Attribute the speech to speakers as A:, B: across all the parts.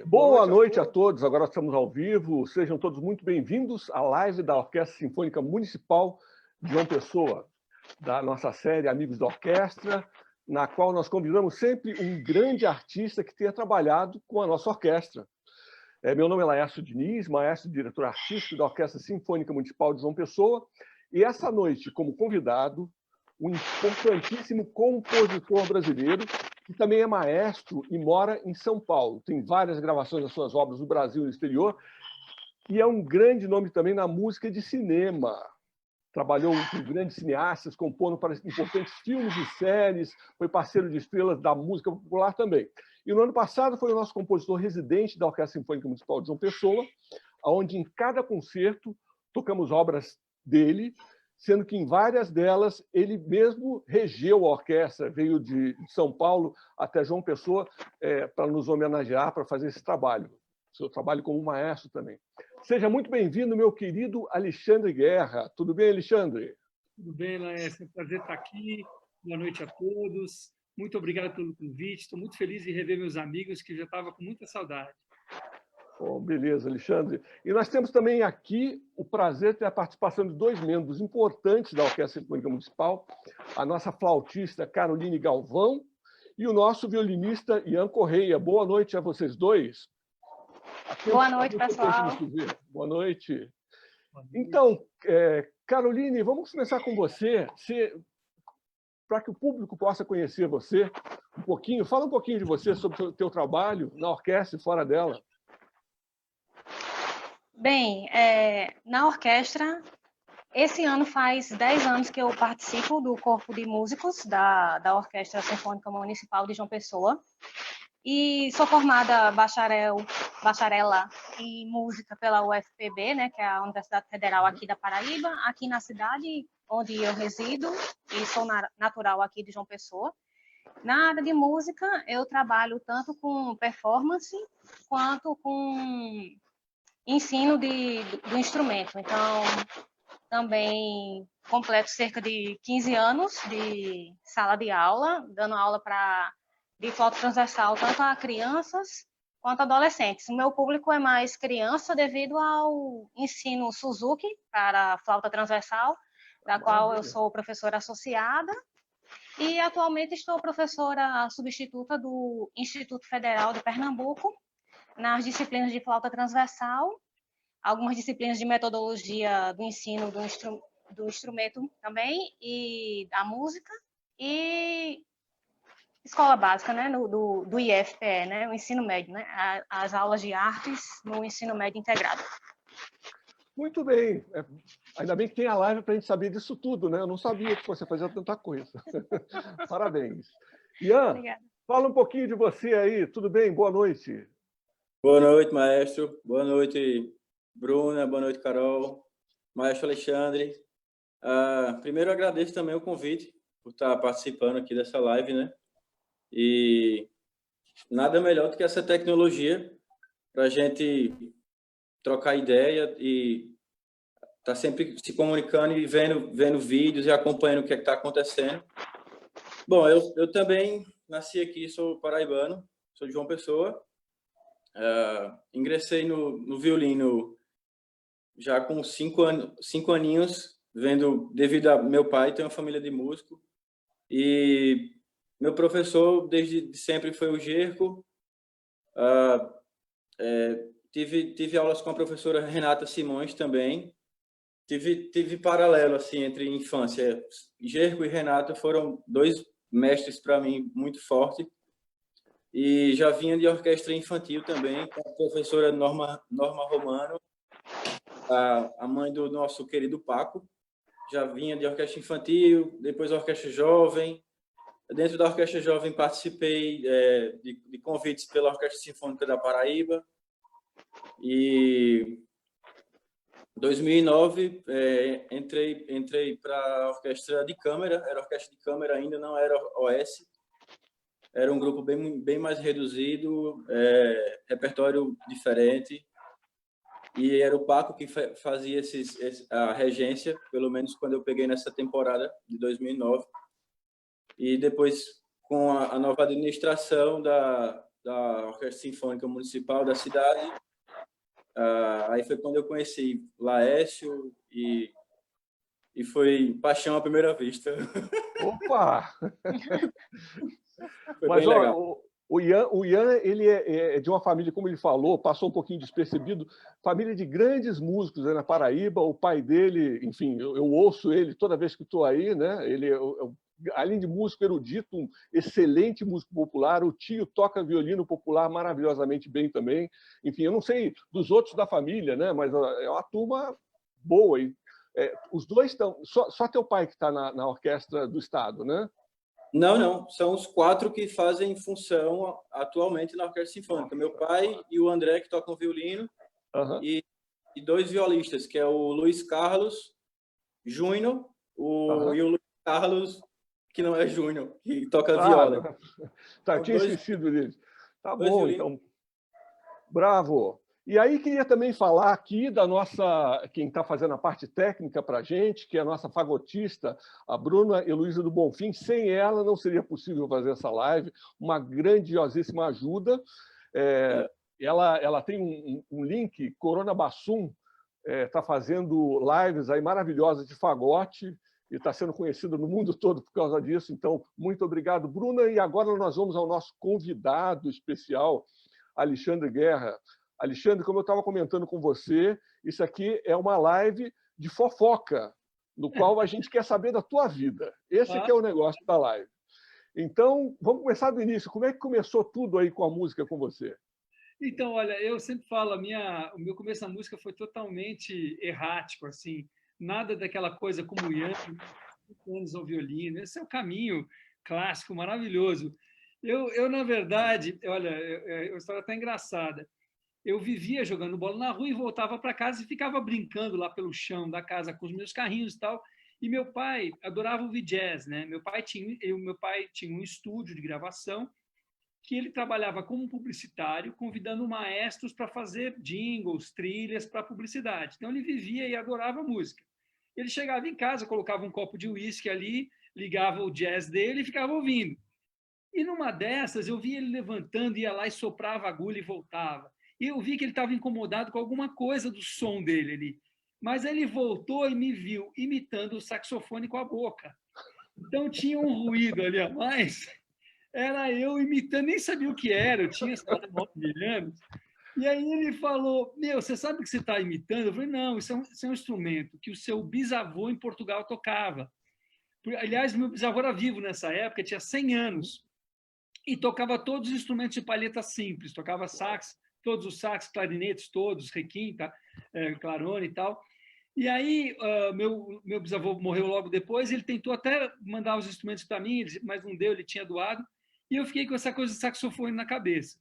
A: Boa noite a todos, agora estamos ao vivo, sejam todos muito bem-vindos à live da Orquestra Sinfônica Municipal de João Pessoa, da nossa série Amigos da Orquestra, na qual nós convidamos sempre um grande artista que tenha trabalhado com a nossa orquestra. Meu nome é Laércio Diniz, maestro e diretor artístico da Orquestra Sinfônica Municipal de João Pessoa, e essa noite, como convidado, um importantíssimo compositor brasileiro, que também é maestro e mora em São Paulo. Tem várias gravações das suas obras no Brasil e no exterior, e é um grande nome também na música de cinema. Trabalhou com grandes cineastas, compondo para importantes filmes e séries, foi parceiro de estrelas da música popular também. E no ano passado foi o nosso compositor residente da Orquestra Sinfônica Municipal de João Pessoa, onde em cada concerto tocamos obras dele, sendo que em várias delas ele mesmo regeu a orquestra, veio de São Paulo até João Pessoa para nos homenagear, para fazer esse trabalho, seu trabalho como maestro também. Seja muito bem-vindo, meu querido Alexandre Guerra. Tudo bem, Alexandre?
B: Tudo bem, Laércio. É um prazer estar aqui. Boa noite a todos. Muito obrigado pelo convite. Estou muito feliz de rever meus amigos, que já estava com muita saudade.
A: Oh, beleza, Alexandre. E nós temos também aqui o prazer de ter a participação de dois membros importantes da Orquestra Sinfônica Municipal, a nossa flautista Caroline Galvão e o nosso violinista Ian Correia. Boa noite a vocês dois.
C: Boa noite, pessoal.
A: Boa noite. Então, Caroline, vamos começar com você. Para que o público possa conhecer você um pouquinho, fala um pouquinho de você, sobre o teu trabalho na orquestra e fora dela.
C: Bem, na orquestra, esse ano faz 10 anos que eu participo do corpo de músicos da Orquestra Sinfônica Municipal de João Pessoa e sou formada bacharela em música pela UFPB, né, que é a Universidade Federal aqui da Paraíba, aqui na cidade onde eu resido e sou natural aqui de João Pessoa. Na área de música, eu trabalho tanto com performance quanto com ensino do instrumento. Então, também completo cerca de 15 anos de sala de aula, dando aula de flauta transversal tanto a crianças quanto a adolescentes. O meu público é mais criança devido ao ensino Suzuki para a flauta transversal, da qual eu sou professora associada, e atualmente estou professora substituta do Instituto Federal de Pernambuco, nas disciplinas de flauta transversal, algumas disciplinas de metodologia do ensino do instrumento também, e da música, e escola básica, né, do IFPE, né, o ensino médio, né, as aulas de artes no ensino médio integrado.
A: Muito bem. Ainda bem que tem a live para a gente saber disso tudo, né? Eu não sabia que você fazia tanta coisa. Parabéns. Ian, obrigada. Fala um pouquinho de você aí. Tudo bem? Boa noite.
D: Boa noite, maestro. Boa noite, Bruna. Boa noite, Carol. Maestro Alexandre. Primeiro, agradeço também o convite por estar participando aqui dessa live, né? E nada melhor do que essa tecnologia para a gente trocar ideia e estar sempre se comunicando e vendo vídeos e acompanhando o que está acontecendo. Bom, eu também nasci aqui, sou paraibano, sou de João Pessoa. Ingressei no violino já com 5 aninhos, devido a meu pai ter uma família de músico, e meu professor desde sempre foi o Gerco. Tive aulas com a professora Renata Simões também. Tive paralelo assim entre infância. Gerco e Renata foram dois mestres para mim muito fortes. E já vinha de orquestra infantil também, com a professora Norma Romano, a mãe do nosso querido Paco. Já vinha de orquestra infantil, depois orquestra jovem. Dentro da orquestra jovem participei de convites pela Orquestra Sinfônica da Paraíba. E em 2009 entrei para a orquestra de câmara. Era orquestra de câmara ainda, não era OS. Era um grupo bem mais reduzido, repertório diferente. E era o Paco que fazia a regência, pelo menos quando eu peguei nessa temporada de 2009. E depois, com a nova administração da Orquestra Sinfônica Municipal da cidade. Aí foi quando eu conheci Laércio e foi paixão à primeira vista.
A: Opa!
D: Foi
A: Mas
D: bem legal.
A: ó, o Ian ele é de uma família, como ele falou, passou um pouquinho despercebido, família de grandes músicos, né, na Paraíba. O pai dele, enfim, eu ouço ele toda vez que estou aí, né? Ele além de músico erudito, um excelente músico popular. O tio toca violino popular maravilhosamente bem também. Enfim, eu não sei dos outros da família, né? Mas é uma turma boa. Os dois estão. Só teu pai que está na orquestra do estado, né?
D: Não. São os 4 que fazem função atualmente na Orquestra Sinfônica. Meu pai e o André, que tocam violino, e 2 violistas, que é o Luiz Carlos Júnior e o Luiz Carlos, que não é Júnior, que toca viola.
A: Tá,
D: São
A: tinha
D: 2
A: esquecido deles. Tá bom,
D: violinos.
A: então. Bravo. E aí queria também falar aqui da nossa, quem está fazendo a parte técnica para a gente, que é a nossa fagotista, a Bruna Heloísa do Bonfim. Sem ela não seria possível fazer essa live, uma grandiosíssima ajuda. Ela tem um link, Corona Bassum, está fazendo lives aí maravilhosas de fagote e está sendo conhecida no mundo todo por causa disso. Então, muito obrigado, Bruna. E agora nós vamos ao nosso convidado especial, Alexandre Guerra. Alexandre, como eu estava comentando com você, isso aqui é uma live de fofoca, no qual a gente quer saber da tua vida. Esse aqui é o negócio da live. Então, vamos começar do início. Como é que começou tudo aí com a música com você?
B: Então, olha, eu sempre falo, o meu começo na música foi totalmente errático, assim, nada daquela coisa como o Ian, 5 anos ao violino. Esse é o caminho clássico, maravilhoso. Eu na verdade, olha, a história está engraçada. Eu vivia jogando bola na rua e voltava para casa e ficava brincando lá pelo chão da casa com os meus carrinhos e tal. E meu pai adorava ouvir jazz, né? Meu pai tinha um estúdio de gravação que ele trabalhava como publicitário, convidando maestros para fazer jingles, trilhas para publicidade. Então ele vivia e adorava música. Ele chegava em casa, colocava um copo de uísque ali, ligava o jazz dele e ficava ouvindo. E numa dessas eu vi ele levantando, ia lá e soprava a agulha e voltava. E eu vi que ele estava incomodado com alguma coisa do som dele ali. Mas ele voltou e me viu imitando o saxofone com a boca. Então tinha um ruído ali a mais. Era eu imitando, nem sabia o que era, eu tinha, sei lá, 9 anos. E aí ele falou, você sabe o que você está imitando? Eu falei, não, isso é um instrumento que o seu bisavô em Portugal tocava. Aliás, meu bisavô era vivo nessa época, tinha 100 anos. E tocava todos os instrumentos de palheta simples, tocava sax, todos os sax, clarinetes todos, requinta, clarone e tal. E aí, meu bisavô morreu logo depois, ele tentou até mandar os instrumentos para mim, mas não deu, ele tinha doado, e eu fiquei com essa coisa de saxofone na cabeça.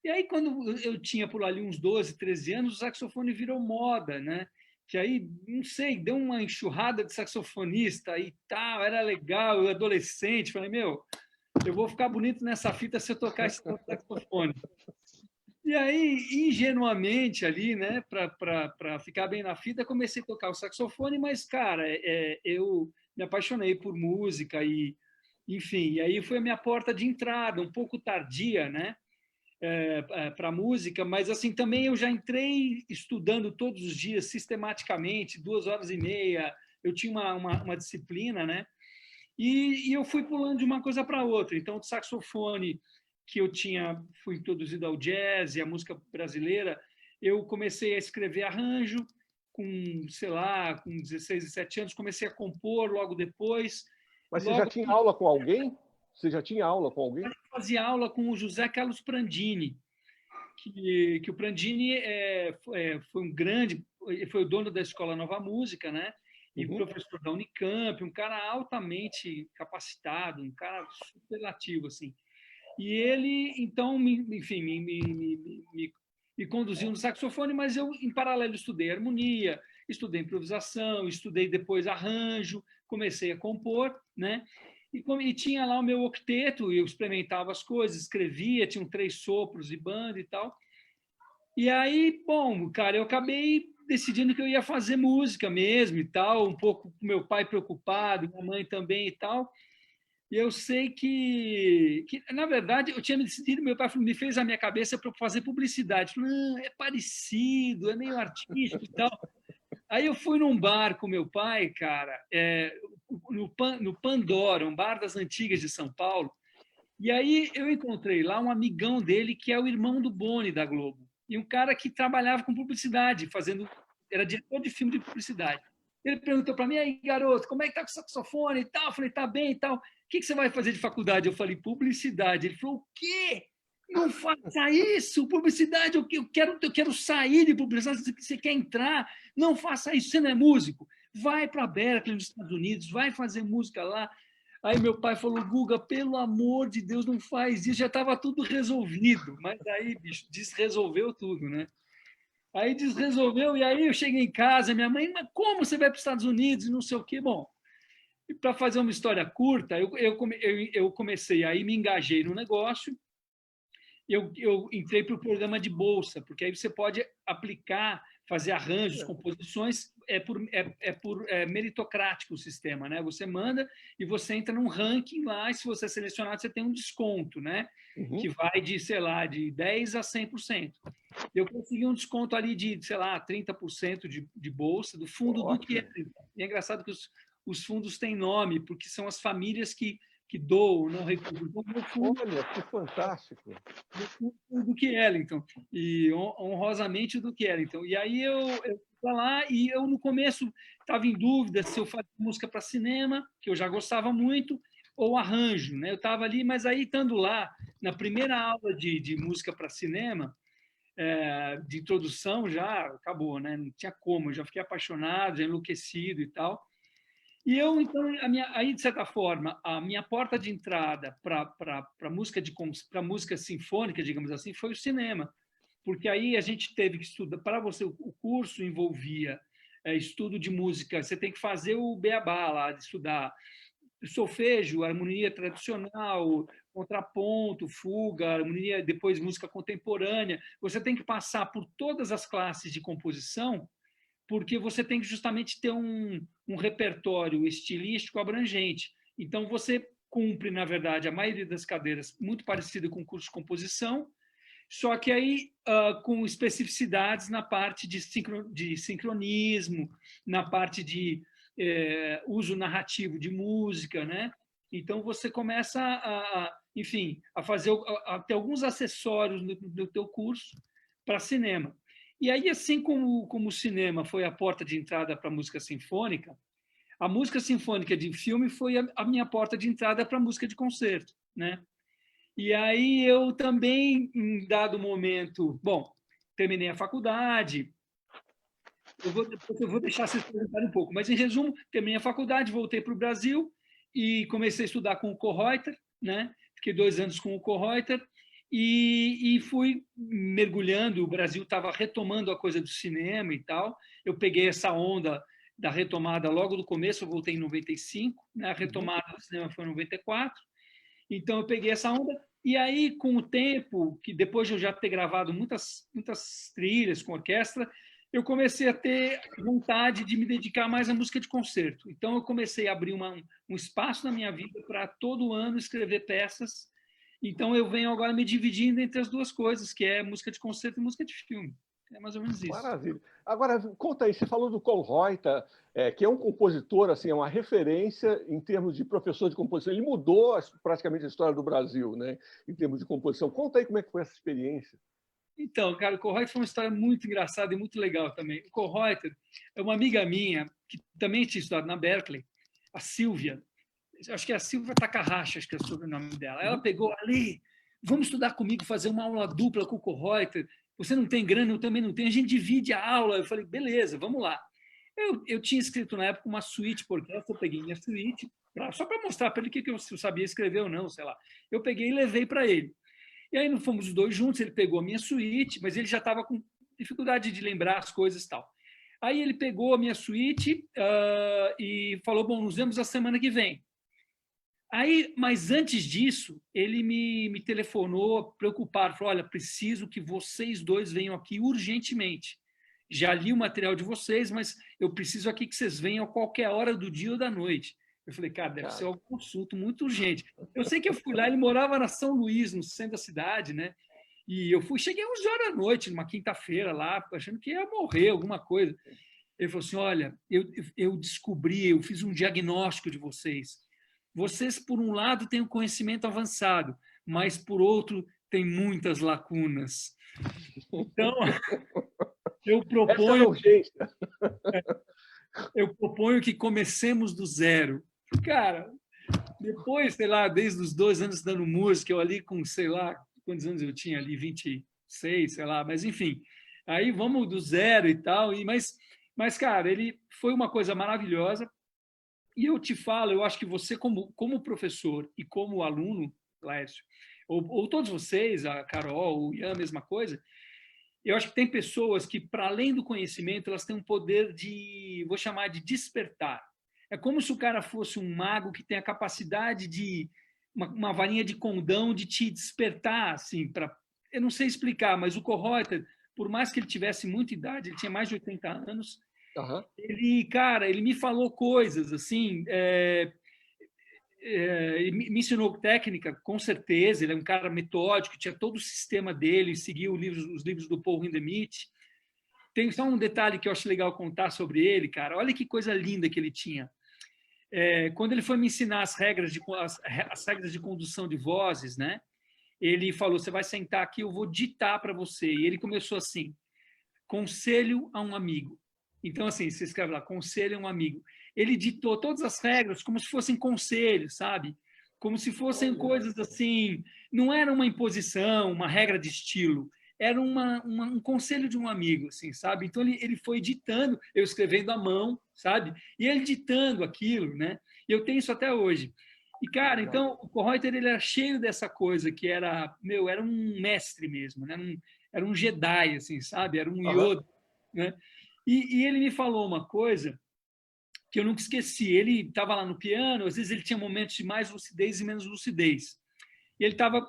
B: E aí, quando eu tinha por ali uns 12, 13 anos, o saxofone virou moda, né? Que aí, não sei, deu uma enxurrada de saxofonista e tal, era legal, eu adolescente, falei, eu vou ficar bonito nessa fita se eu tocar esse saxofone. E aí, ingenuamente ali, né, para ficar bem na fita, comecei a tocar o saxofone, mas, cara, eu me apaixonei por música e, enfim, e aí foi a minha porta de entrada, um pouco tardia, né, para a música, mas, assim, também eu já entrei estudando todos os dias, sistematicamente, 2 horas e meia, eu tinha uma disciplina, né, e eu fui pulando de uma coisa para outra. Então, o saxofone que eu fui introduzido ao jazz e à música brasileira, eu comecei a escrever arranjo com, sei lá, com 16, 17 anos, comecei a compor logo depois.
A: Mas você já tinha aula com alguém? Você já tinha aula com alguém?
B: Eu fazia aula com o José Carlos Prandini, que o Prandini foi um grande, foi o dono da Escola Nova Música, né? E professor da Unicamp, um cara altamente capacitado, um cara superlativo, assim. E ele, então, enfim, me conduziu no saxofone, mas eu, em paralelo, estudei harmonia, estudei improvisação, estudei depois arranjo, comecei a compor, né? E tinha lá o meu octeto, eu experimentava as coisas, escrevia, tinham 3 sopros de banda e tal. E aí, bom, cara, eu acabei decidindo que eu ia fazer música mesmo e tal, um pouco com meu pai preocupado, minha mãe também e tal. E eu sei que, na verdade, eu tinha me decidido, meu pai me fez a minha cabeça para fazer publicidade. Não, é parecido, é meio artístico e tal. Aí eu fui num bar com meu pai, cara, no Pandora, um bar das antigas de São Paulo. E aí eu encontrei lá um amigão dele, que é o irmão do Boni, da Globo. E um cara que trabalhava com publicidade, era diretor de filme de publicidade. Ele perguntou para mim: aí, garoto, como é que tá com o saxofone e tal? Eu falei: tá bem e tal. O que você vai fazer de faculdade? Eu falei: publicidade. Ele falou: o quê? Não faça isso, publicidade, eu quero sair de publicidade, você quer entrar, não faça isso, você não é músico. Vai para a Berkeley, nos Estados Unidos, vai fazer música lá. Aí meu pai falou: Guga, pelo amor de Deus, não faz isso, já estava tudo resolvido. Mas aí, bicho, desresolveu tudo, né? Aí desresolveu, e aí eu cheguei em casa, minha mãe: mas como você vai para os Estados Unidos e não sei o quê? Bom, para fazer uma história curta, eu comecei, aí me engajei no negócio, eu entrei para o programa de bolsa, porque aí você pode aplicar, fazer arranjos, composições, é meritocrático o sistema, né? Você manda e você entra num ranking lá, e se você é selecionado, você tem um desconto, né? Que vai de, sei lá, de 10% a 100%. Eu consegui um desconto ali de, sei lá, 30% de bolsa, do fundo do que é. E é engraçado que os fundos têm nome, porque são as famílias que doam, não recusam.
A: Olha, que fantástico!
B: Do Duke Ellington, e honrosamente o Duke Ellington. E aí eu fui lá, e eu no começo estava em dúvida se eu fazia música para cinema, que eu já gostava muito, ou arranjo, né? Eu estava ali, mas aí estando lá, na primeira aula de música para cinema, de introdução, já acabou, né? Não tinha como, eu já fiquei apaixonado, já enlouquecido e tal. E eu, então, aí, de certa forma, a minha porta de entrada para música sinfônica, digamos assim, foi o cinema. Porque aí a gente teve que estudar, para você, o curso envolvia estudo de música, você tem que fazer o beabá lá, de estudar solfejo, harmonia tradicional, contraponto, fuga, harmonia, depois música contemporânea. Você tem que passar por todas as classes de composição, porque você tem que justamente ter um repertório estilístico abrangente. Então, você cumpre, na verdade, a maioria das cadeiras muito parecida com o curso de composição, só que aí com especificidades na parte de sincronismo, na parte de uso narrativo de música, né? Então, você começa enfim, a ter alguns acessórios no teu curso para cinema. E aí, assim como o cinema foi a porta de entrada para a música sinfônica, a música sinfônica de filme foi a minha porta de entrada para a música de concerto, né? E aí eu também, em dado momento, bom, terminei a faculdade, eu vou deixar vocês perguntarem um pouco, mas em resumo, terminei a faculdade, voltei para o Brasil e comecei a estudar com o Kohreuter, né? Fiquei 2 anos com o Kohreuter, e fui mergulhando. O Brasil estava retomando a coisa do cinema e tal. Eu peguei essa onda da retomada logo do começo, eu voltei em 95, né? A retomada do cinema foi em 94. Então eu peguei essa onda, e aí com o tempo, que depois de eu já ter gravado muitas trilhas com orquestra, eu comecei a ter vontade de me dedicar mais à música de concerto. Então eu comecei a abrir um espaço na minha vida para todo ano escrever peças. Então, eu venho agora me dividindo entre as duas coisas, que é música de concerto e música de filme. É mais ou menos isso.
A: Maravilha. Agora, conta aí, você falou do Kohreuter, que é um compositor, assim, é uma referência em termos de professor de composição. Ele mudou praticamente a história do Brasil, né, em termos de composição. Conta aí como é que foi essa experiência.
B: Então, cara, o Kohreuter foi uma história muito engraçada e muito legal também. O Kohreuter é uma amiga minha, que também tinha estudado na Berkeley, a Silvia. Acho que é a Silvia Takahashi, acho que é o sobrenome dela. Ela pegou ali: vamos estudar comigo, fazer uma aula dupla com o Kohreuter. Você não tem grana, eu também não tenho. A gente divide a aula. Eu falei: beleza, vamos lá. Eu tinha escrito na época uma suíte por orquestra, eu peguei minha suíte, só para mostrar para ele que eu sabia escrever ou não, sei lá. Eu peguei e levei para ele. E aí não fomos os dois juntos, ele pegou a minha suíte, mas ele já estava com dificuldade de lembrar as coisas e tal. Aí ele pegou a minha suíte e falou: bom, nos vemos a semana que vem. Aí, mas antes disso, ele me telefonou preocupado, falou: olha, preciso que vocês dois venham aqui urgentemente. Já li o material de vocês, mas eu preciso aqui que vocês venham a qualquer hora do dia ou da noite. Eu falei, cara, deve ser algum assunto muito urgente. Eu sei que eu fui lá, ele morava na São Luís, no centro da cidade, né? E eu cheguei às 11 horas da noite, numa quinta-feira lá, achando que ia morrer, alguma coisa. Ele falou assim, olha, eu descobri, eu fiz um diagnóstico de vocês. Vocês, por um lado, têm um conhecimento avançado, mas, por outro, têm muitas lacunas. Então, eu proponho que comecemos do zero. Cara, depois, sei lá, desde os 2 anos estudando música, eu ali com, sei lá, quantos anos eu tinha ali? 26, sei lá, mas enfim. Aí vamos do zero e tal, mas cara, ele foi uma coisa maravilhosa. E eu te falo, eu acho que você, como professor e como aluno, Laércio, ou todos vocês, a Carol, o Ian, a mesma coisa, eu acho que tem pessoas que, para além do conhecimento, elas têm um poder de, vou chamar de despertar. É como se o cara fosse um mago que tem a capacidade de, uma varinha de condão, de te despertar, assim, para... Eu não sei explicar, mas o Kohreuter, por mais que ele tivesse muita idade, ele tinha mais de 80 anos, ele me falou coisas, assim, me ensinou técnica, com certeza, ele é um cara metódico, tinha todo o sistema dele, seguia os livros do Paul Hindemith. Tem só um detalhe que eu acho legal contar sobre ele, cara, olha que coisa linda que ele tinha. Quando ele foi me ensinar as regras de condução de vozes, né? Ele falou, você vai sentar aqui, eu vou ditar para você. E ele começou assim, conselho a um amigo. Então, assim, você escreve lá, conselho a um amigo. Ele ditou todas as regras como se fossem conselhos, sabe? Como se fossem coisas assim, não era uma imposição, uma regra de estilo, era um conselho de um amigo, assim, sabe? Então, ele foi ditando, eu escrevendo à mão, sabe? E ele ditando aquilo, né? E eu tenho isso até hoje. E, cara, então, o Kohreuter, ele era cheio dessa coisa que era, era um mestre mesmo, né? Era um Jedi, assim, sabe? Era um Yoda, né? E ele me falou uma coisa que eu nunca esqueci. Ele estava lá no piano, às vezes ele tinha momentos de mais lucidez e menos lucidez. E ele estava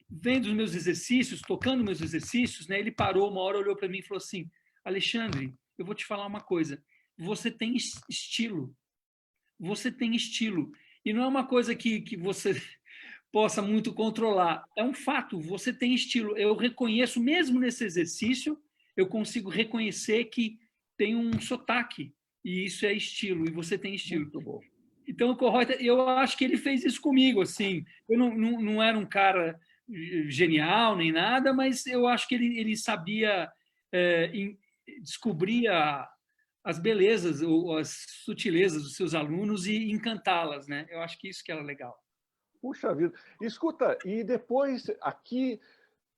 B: vendo os meus exercícios, tocando meus exercícios, né? Ele parou uma hora, olhou para mim e falou assim, Alexandre, eu vou te falar uma coisa, você tem estilo. Você tem estilo. E não é uma coisa que você possa muito controlar. É um fato, você tem estilo. Eu reconheço, mesmo nesse exercício, eu consigo reconhecer que tem um sotaque, e isso é estilo, e você tem estilo.
A: Muito bom.
B: Então, o Kohreuter, eu acho que ele fez isso comigo, assim. Eu não era um cara genial nem nada, mas eu acho que ele sabia descobrir as belezas ou as sutilezas dos seus alunos e encantá-las, né? Eu acho que isso que era legal.
A: Puxa vida. Escuta, e depois aqui,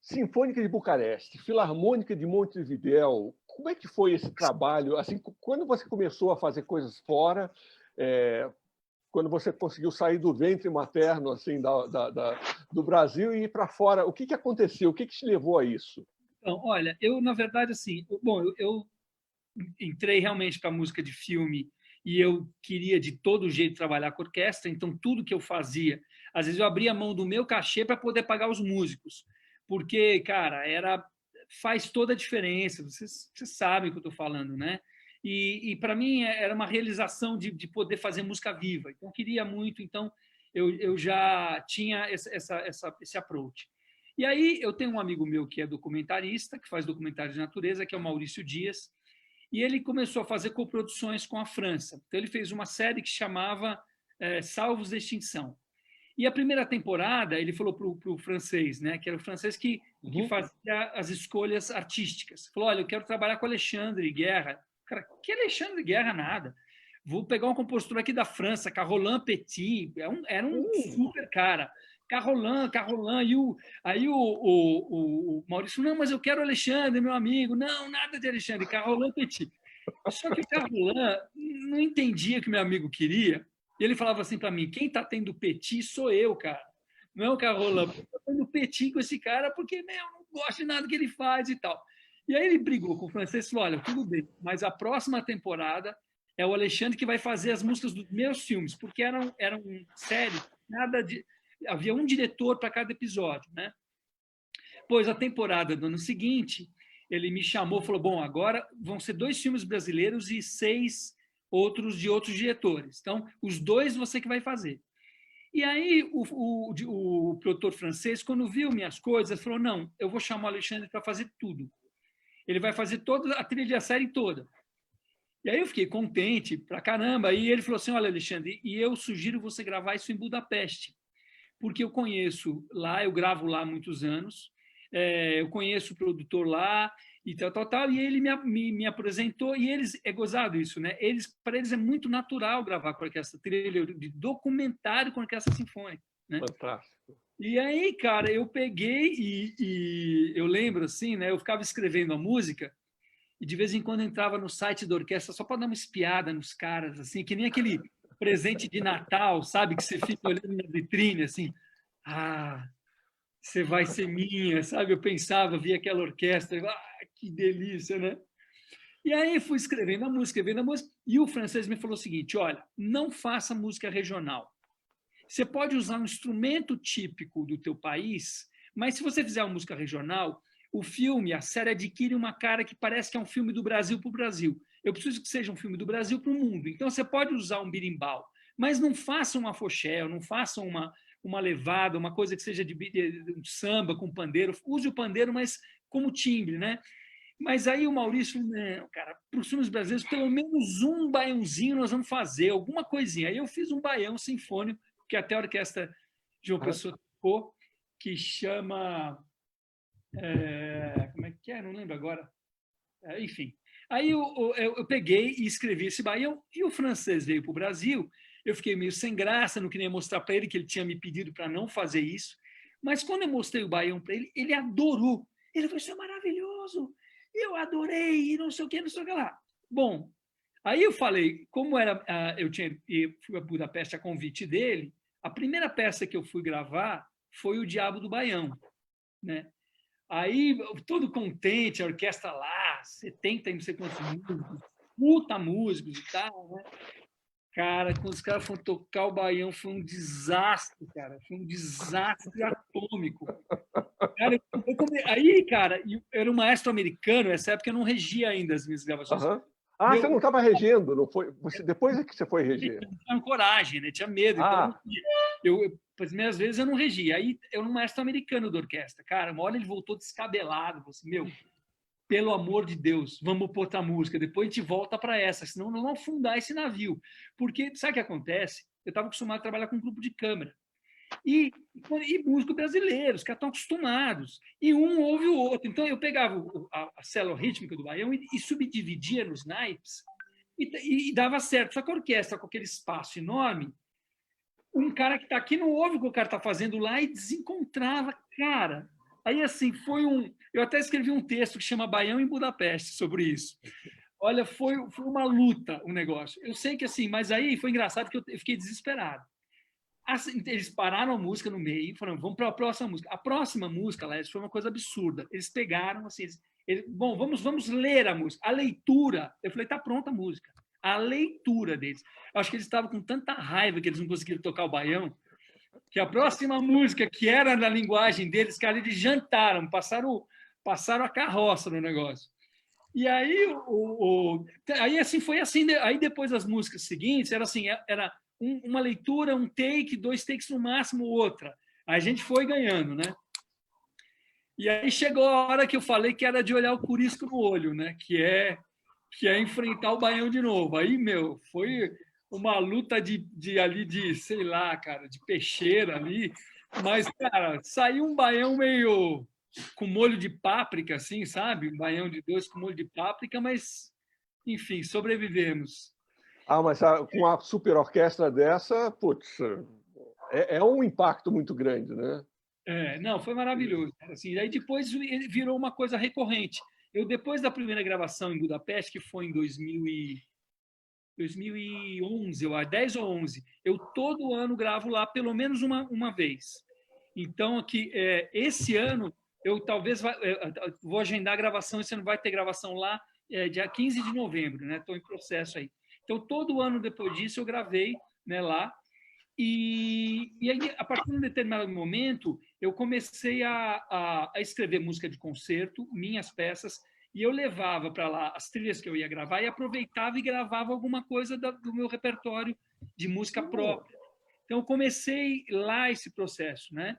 A: Sinfônica de Bucareste, Filarmônica de Montevidéu, como é que foi esse trabalho? Assim, quando você começou a fazer coisas fora, quando você conseguiu sair do ventre materno assim do Brasil e ir para fora, o que aconteceu? O que te levou a isso?
B: Então, olha, eu, na verdade, assim, eu entrei realmente para a música de filme e eu queria de todo jeito trabalhar com orquestra, então tudo que eu fazia, às vezes eu abria a mão do meu cachê para poder pagar os músicos, porque, cara, faz toda a diferença, vocês sabem o que eu estou falando, né? E para mim era uma realização de poder fazer música viva, então eu queria muito, então eu já tinha esse approach. E aí eu tenho um amigo meu que é documentarista, que faz documentário de natureza, que é o Maurício Dias, e ele começou a fazer coproduções com a França. Então, ele fez uma série que chamava Salvos da Extinção. E a primeira temporada, ele falou para o francês, né, que era o francês que fazia as escolhas artísticas. Falou, olha, eu quero trabalhar com Alexandre Guerra. Cara, que Alexandre Guerra nada. Vou pegar um compositor aqui da França, Caroline Petit, era um super cara. Caroline, e aí o Maurício, não, mas eu quero Alexandre, meu amigo. Não, nada de Alexandre, Caroline Petit. Só que o Caroline não entendia o que meu amigo queria, e ele falava assim para mim, quem está tendo Petit sou eu, cara. Não é o Caroline, eu estou tendo Petit com esse cara porque, eu não gosto de nada que ele faz e tal. E aí ele brigou com o francês e falou, olha, tudo bem, mas a próxima temporada é o Alexandre que vai fazer as músicas dos meus filmes, porque eram séries, nada de... Havia um diretor para cada episódio, né? Pois a temporada do ano seguinte, ele me chamou e falou, bom, agora vão ser 2 filmes brasileiros e 6 outros de outros diretores. Então, os dois você que vai fazer. E aí o produtor francês, quando viu minhas coisas, falou, não, eu vou chamar o Alexandre para fazer tudo. Ele vai fazer toda a trilha da série toda. E aí eu fiquei contente pra caramba. E ele falou assim, olha, Alexandre, e eu sugiro você gravar isso em Budapeste, porque eu conheço lá, eu gravo lá há muitos anos, eu conheço o produtor lá, e tal, e ele me apresentou, e eles, é gozado isso, né? Para eles é muito natural gravar com orquestra trilha de documentário com orquestra sinfônica, né?
A: Fantástico.
B: E aí, cara, eu peguei e eu lembro assim, né? Eu ficava escrevendo a música e de vez em quando entrava no site da orquestra só para dar uma espiada nos caras, assim, que nem aquele presente de Natal, sabe? Que você fica olhando na vitrine, assim, ah, você vai ser minha, sabe? Eu pensava, via aquela orquestra, que delícia, né? E aí fui escrevendo a música, e o francês me falou o seguinte, olha, não faça música regional. Você pode usar um instrumento típico do teu país, mas se você fizer uma música regional, o filme, a série adquire uma cara que parece que é um filme do Brasil para o Brasil. Eu preciso que seja um filme do Brasil para o mundo. Então você pode usar um birimbau, mas não faça uma afoxé, não faça uma levada, uma coisa que seja de samba com pandeiro. Use o pandeiro, mas como timbre, né? Mas aí o Maurício, não, cara, para os filmes brasileiros, pelo menos um baiãozinho nós vamos fazer, alguma coisinha. Aí eu fiz um baião sinfônico, que até a orquestra de uma pessoa tocou, que chama... como é que é? Não lembro agora. Enfim. Aí eu peguei e escrevi esse baião, e o francês veio para o Brasil. Eu fiquei meio sem graça, não queria mostrar para ele que ele tinha me pedido para não fazer isso. Mas quando eu mostrei o baião para ele, ele adorou. Ele falou, isso é maravilhoso, eu adorei, e não sei o que, não sei o que lá. Bom, aí eu falei, como era, eu fui a Budapeste a convite dele, a primeira peça que eu fui gravar foi O Diabo do Baião, né? Aí, todo contente, a orquestra lá, 70 e não sei quantos músicos, puta músicos e tal, né? Cara, quando os caras foram tocar o baião, foi um desastre, cara. Foi um desastre atômico. Cara, aí, cara, eu era um maestro americano, nessa época eu não regia ainda as minhas gravações.
A: Uhum. Ah, você não estava regendo, não foi? Depois é que você foi reger.
B: Eu tinha coragem, né? Tinha medo. Então, as primeiras vezes eu não regia. Aí eu era um maestro americano da orquestra. Cara, uma hora ele voltou descabelado. Falei assim, meu, pelo amor de Deus, vamos pôr a música. Depois a gente volta para essa, senão não vamos afundar esse navio. Porque, sabe o que acontece? Eu estava acostumado a trabalhar com um grupo de câmara. E músicos brasileiros, que estão acostumados. E um ouve o outro. Então, eu pegava a célula rítmica do baião e subdividia nos naipes e dava certo. Só que a orquestra, com aquele espaço enorme, um cara que está aqui não ouve o que o cara está fazendo lá e desencontrava. Cara, aí assim, eu até escrevi um texto que chama Baião em Budapeste sobre isso. Olha, foi uma luta o negócio. Eu sei que assim, mas aí foi engraçado que eu fiquei desesperado. Assim, eles pararam a música no meio e falaram, vamos para a próxima música. A próxima música, Léo, foi uma coisa absurda. Eles pegaram, assim, bom, vamos ler a música. A leitura, eu falei, tá pronta a música. A leitura deles. Eu acho que eles estavam com tanta raiva que eles não conseguiram tocar o baião, que a próxima música, que era na linguagem deles, cara, eles jantaram, passaram a carroça no negócio. E aí, aí assim, foi assim, aí depois das músicas seguintes, era assim, era uma leitura, um take, 2 takes no máximo, outra. A gente foi ganhando, né? E aí chegou a hora que eu falei que era de olhar o curisco no olho, né? Que é enfrentar o baião de novo. Aí, meu, foi uma luta ali de, sei lá, cara, de peixeira ali. Mas, cara, saiu um baião meio com molho de páprica, assim, sabe? Um baião de 2 com molho de páprica, mas, enfim, sobrevivemos.
A: Ah, mas com uma super orquestra dessa, putz, é um impacto muito grande, né?
B: Não, foi maravilhoso. Assim, aí depois virou uma coisa recorrente. Eu, depois da primeira gravação em Budapeste, que foi em 2011, eu acho, 10 ou 11, eu todo ano gravo lá pelo menos uma vez. Então, aqui, esse ano, eu talvez vou agendar a gravação, esse ano vai ter gravação lá, dia 15 de novembro, né? Estou em processo aí. Então, todo ano depois disso, eu gravei, né, lá. E aí, a partir de um determinado momento, eu comecei a escrever música de concerto, minhas peças, e eu levava para lá as trilhas que eu ia gravar e aproveitava e gravava alguma coisa do meu repertório de música própria. Então, eu comecei lá esse processo, né,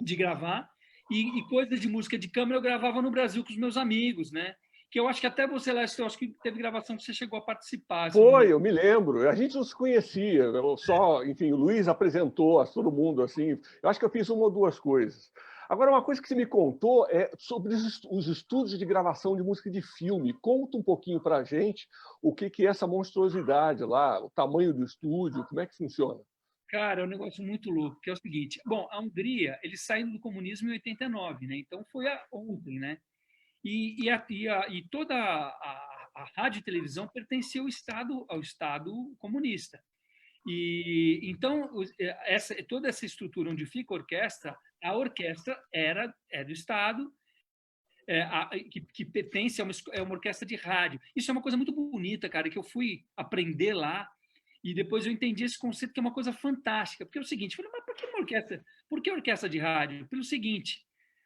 B: de gravar, e coisas de música de câmara eu gravava no Brasil com os meus amigos, né? Que eu acho que até você, Lécio, eu acho que teve gravação que você chegou a participar.
A: Foi, eu me lembro. A gente não se conhecia, eu só, enfim, o Luiz apresentou a todo mundo assim. Eu acho que eu fiz uma ou duas coisas. Agora, uma coisa que você me contou é sobre os estúdios de gravação de música de filme. Conta um pouquinho para a gente o que é essa monstruosidade lá, o tamanho do estúdio, como é que funciona?
B: Cara, é um negócio muito louco, que é o seguinte. Bom, a Hungria, eles saíram do comunismo em 89, né? Então foi ontem, né? E toda a rádio e televisão pertencia ao Estado comunista. E então toda essa estrutura onde fica a orquestra é do Estado, que pertence a uma orquestra de rádio. Isso é uma coisa muito bonita, cara, que eu fui aprender lá. E depois eu entendi esse conceito, que é uma coisa fantástica. Porque é o seguinte, eu falei, mas por que uma orquestra? Por que orquestra de rádio? Pelo seguinte,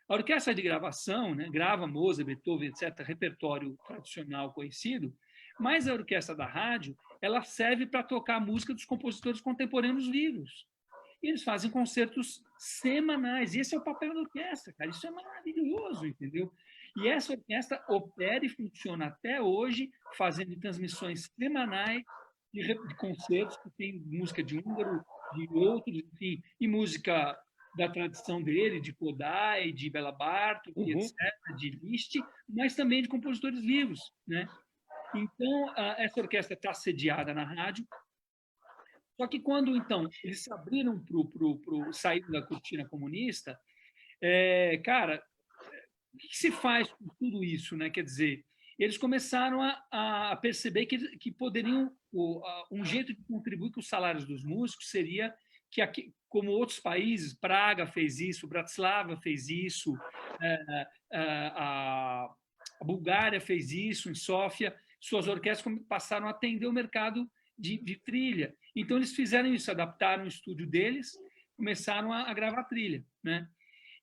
B: a orquestra de gravação, né, grava Mozart, Beethoven, etc., repertório tradicional conhecido, mas a orquestra da rádio, ela serve para tocar a música dos compositores contemporâneos vivos. E eles fazem concertos semanais. E esse é o papel da orquestra, cara. Isso é maravilhoso, entendeu? E essa orquestra opera e funciona até hoje, fazendo transmissões semanais de concertos que tem música de húngaro, de outros, enfim, e música da tradição dele, de Kodály, de Béla Bartók, etc., de Liszt, mas também de compositores vivos, né? Então, essa orquestra está sediada na rádio. Só que quando, então, eles se abriram para sair da cortina comunista, cara, o que se faz com tudo isso, né? Quer dizer, eles começaram a perceber que poderiam, um jeito de contribuir com os salários dos músicos seria que, aqui, como outros países, Praga fez isso, Bratislava fez isso, a Bulgária fez isso, em Sófia, suas orquestras passaram a atender o mercado de trilha. Então, eles fizeram isso, adaptaram o estúdio deles, começaram a gravar trilha, né?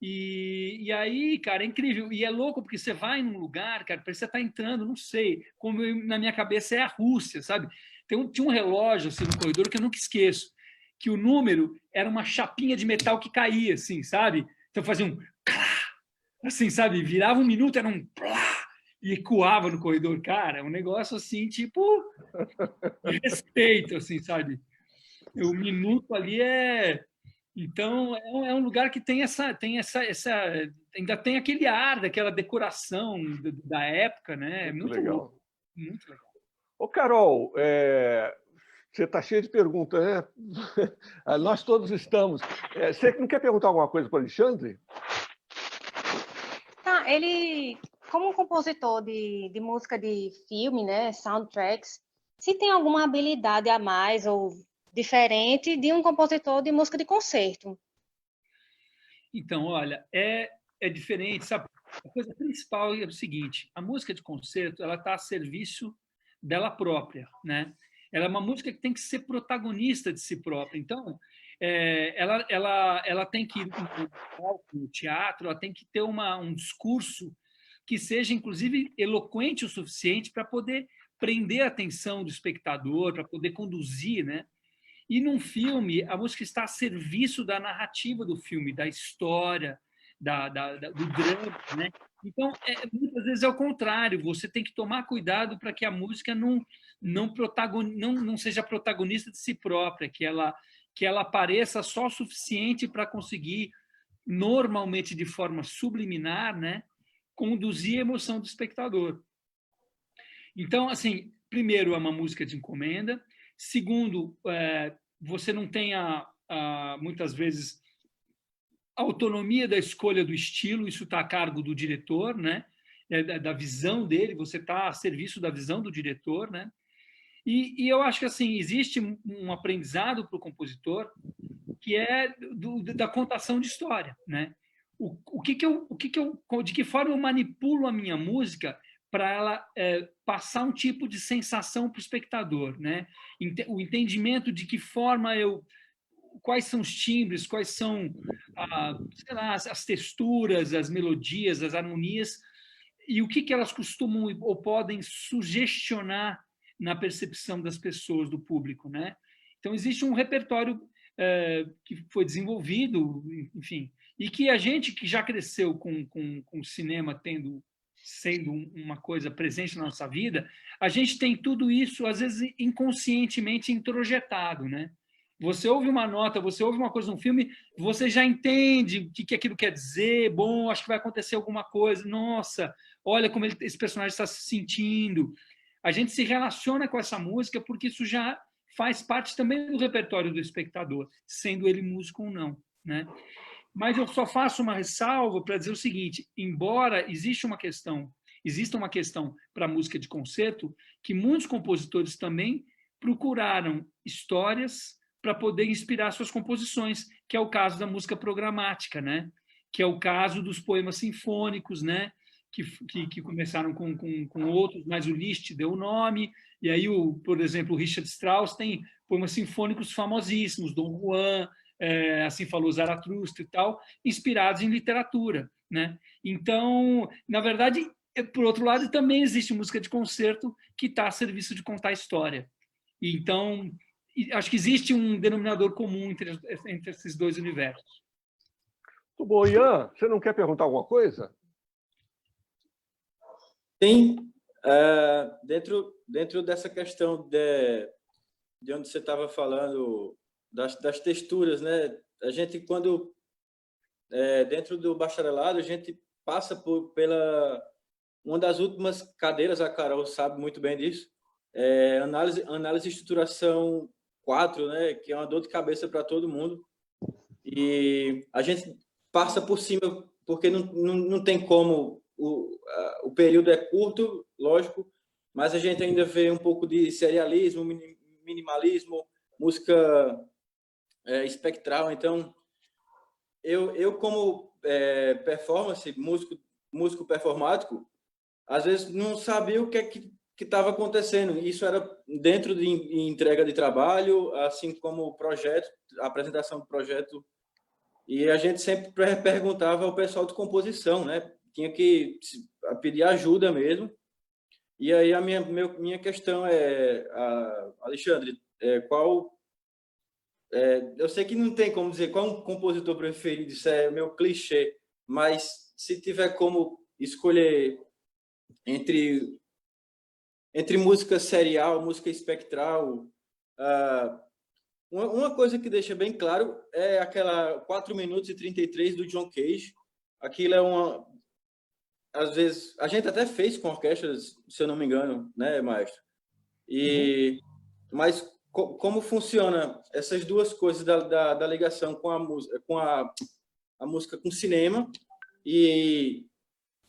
B: E aí, cara, é incrível. E é louco porque você vai num lugar, cara, parece que você está entrando, não sei, como na minha cabeça é a Rússia, sabe? Tinha um relógio assim, no corredor que eu nunca esqueço, que o número era uma chapinha de metal que caía, assim, sabe? Então fazia um... assim, sabe? Virava um minuto, era um... e ecoava no corredor. Cara, é um negócio assim, tipo... de respeito, assim, sabe? O minuto ali é... Então, é um lugar que tem essa ainda tem aquele ar daquela decoração da época, né?
A: Muito legal.
B: Louco, muito legal.
A: Ô, Carol, você está cheio de perguntas, né? Nós todos estamos. Você não quer perguntar alguma coisa para o Alexandre?
C: Tá, ele, como compositor de música de filme, né, soundtracks, se tem alguma habilidade a mais ou diferente de um compositor de música de concerto?
B: Então, olha, é diferente, sabe? A coisa principal é o seguinte: a música de concerto, ela está a serviço dela própria, né? Ela é uma música que tem que ser protagonista de si própria. Então, ela tem que ir no teatro, ela tem que ter um discurso que seja, inclusive, eloquente o suficiente para poder prender a atenção do espectador, para poder conduzir, né? E num filme, a música está a serviço da narrativa do filme, da história, do drama, né? Então, muitas vezes é o contrário. Você tem que tomar cuidado para que a música não seja protagonista de si própria, que ela apareça só o suficiente para conseguir, normalmente de forma subliminar, né, conduzir a emoção do espectador. Então, assim, primeiro, é uma música de encomenda. Segundo, você não tem, muitas vezes, a autonomia da escolha do estilo, isso está a cargo do diretor, né? Da visão dele, você está a serviço da visão do diretor, né? E eu acho que assim existe um aprendizado para o compositor que é da contação de história, né? De que forma eu manipulo a minha música para ela passar um tipo de sensação para o espectador, né? O entendimento de que forma quais são os timbres, quais são sei lá, as texturas, as melodias, as harmonias, e o que elas costumam ou podem sugestionar na percepção das pessoas, do público, né? Então, existe um repertório que foi desenvolvido, enfim, e que a gente que já cresceu com o cinema sendo uma coisa presente na nossa vida, a gente tem tudo isso, às vezes, inconscientemente introjetado, né? Você ouve uma nota, você ouve uma coisa num filme, você já entende o que aquilo quer dizer, bom, acho que vai acontecer alguma coisa, nossa, olha como esse personagem está se sentindo. A gente se relaciona com essa música porque isso já faz parte também do repertório do espectador, sendo ele músico ou não, né? Mas eu só faço uma ressalva para dizer o seguinte, embora exista uma questão para a música de concerto, que muitos compositores também procuraram histórias para poder inspirar suas composições, que é o caso da música programática, né? Que é o caso dos poemas sinfônicos, né? Que começaram com outros, mas o Liszt deu o nome, e aí, por exemplo, o Richard Strauss tem poemas sinfônicos famosíssimos, Dom Juan, assim falou Zaratustra e tal, inspirados em literatura, né? Então, na verdade, por outro lado, também existe música de concerto que está a serviço de contar a história. Então, acho que existe um denominador comum entre esses dois universos.
A: Muito bom. Ian, você não quer perguntar alguma coisa?
D: Sim. Dentro dessa questão de onde você estava falando, das texturas, né? A gente, quando dentro do bacharelado, a gente passa pela uma das últimas cadeiras, a Carol sabe muito bem disso, análise de estruturação 4, né? Que é uma dor de cabeça para todo mundo. E a gente passa por cima, porque não tem como, o período é curto, lógico, mas a gente ainda vê um pouco de serialismo, minimalismo, música espectral. Então, eu como performance, músico performático, às vezes não sabia o que estava acontecendo. Isso era dentro de entrega de trabalho, assim como o projeto, a apresentação do projeto. E a gente sempre perguntava ao pessoal de composição, né? Tinha que pedir ajuda mesmo. E aí a minha questão Alexandre, eu sei que não tem como dizer qual um compositor preferido, isso é meu clichê, mas se tiver como escolher entre música serial, música espectral, uma coisa que deixa bem claro é aquela 4 minutos e 33 do John Cage. Aquilo é às vezes, a gente até fez com orquestras, se eu não me engano, né, maestro? Mas como funciona essas duas coisas da ligação com a música, a música com cinema e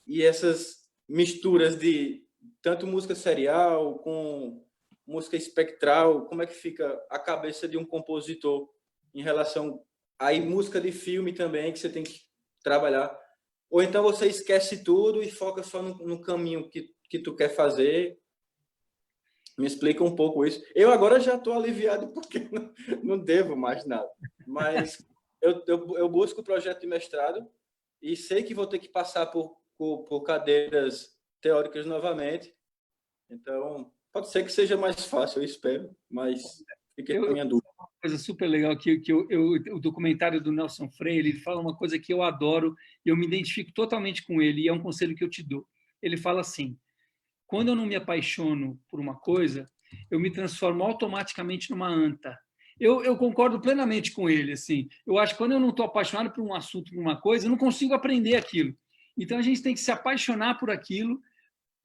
D: essas misturas de tanto música serial com música espectral, como é que fica a cabeça de um compositor em relação a música de filme também, que você tem que trabalhar? Ou então você esquece tudo e foca só no caminho que tu quer fazer? Me explica um pouco isso. Eu agora já estou aliviado porque não devo mais nada. Mas eu busco o projeto de mestrado e sei que vou ter que passar por cadeiras teóricas novamente. Então, pode ser que seja mais fácil, eu espero, mas fiquei com a minha dúvida.
B: Uma coisa super legal que o documentário do Nelson Freire, ele fala uma coisa que eu adoro, eu me identifico totalmente com ele, e é um conselho que eu te dou. Ele fala assim: quando eu não me apaixono por uma coisa, eu me transformo automaticamente numa anta. Eu concordo plenamente com ele. Assim. Eu acho que quando eu não estou apaixonado por um assunto, por uma coisa, eu não consigo aprender aquilo. Então, a gente tem que se apaixonar por aquilo,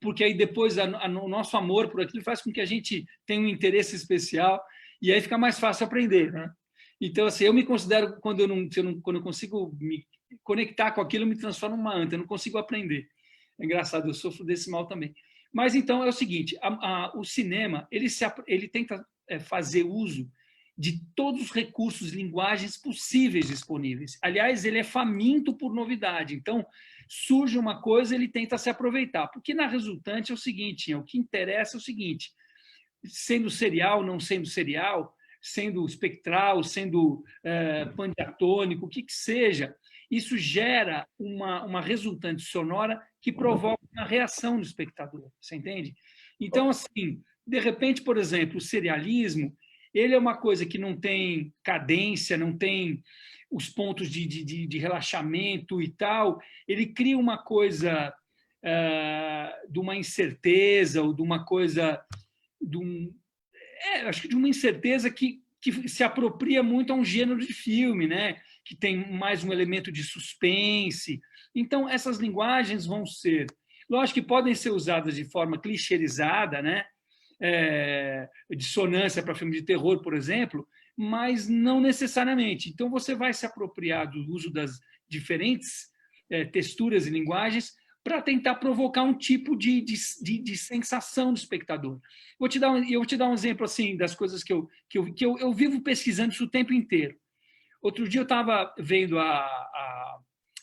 B: porque aí depois o nosso amor por aquilo faz com que a gente tenha um interesse especial e aí fica mais fácil aprender, né? Então, assim, eu me considero, quando eu consigo me conectar com aquilo, eu me transformo numa anta, eu não consigo aprender. É engraçado, eu sofro desse mal também. Mas, então, é o seguinte, o cinema, ele tenta fazer uso de todos os recursos, linguagens possíveis disponíveis. Aliás, ele é faminto por novidade. Então, surge uma coisa, ele tenta se aproveitar. Porque, na resultante, é o seguinte, o que interessa é o seguinte, sendo serial, não sendo serial, sendo espectral, sendo pandiatônico, o que seja, isso gera uma resultante sonora que provoca uma reação no espectador, você entende? Então, assim, de repente, por exemplo, o serialismo, ele é uma coisa que não tem cadência, não tem os pontos de relaxamento e tal, ele cria uma coisa de uma incerteza ou de uma coisa, acho que de uma incerteza que se apropria muito a um gênero de filme, né? Que tem mais um elemento de suspense. Então, essas linguagens vão ser, lógico que podem ser usadas de forma clichêrizada, né? Dissonância para filme de terror, por exemplo, mas não necessariamente. Então, você vai se apropriar do uso das diferentes texturas e linguagens para tentar provocar um tipo de sensação do espectador. Eu vou te dar um exemplo assim das coisas que eu vivo pesquisando isso o tempo inteiro. Outro dia eu estava vendo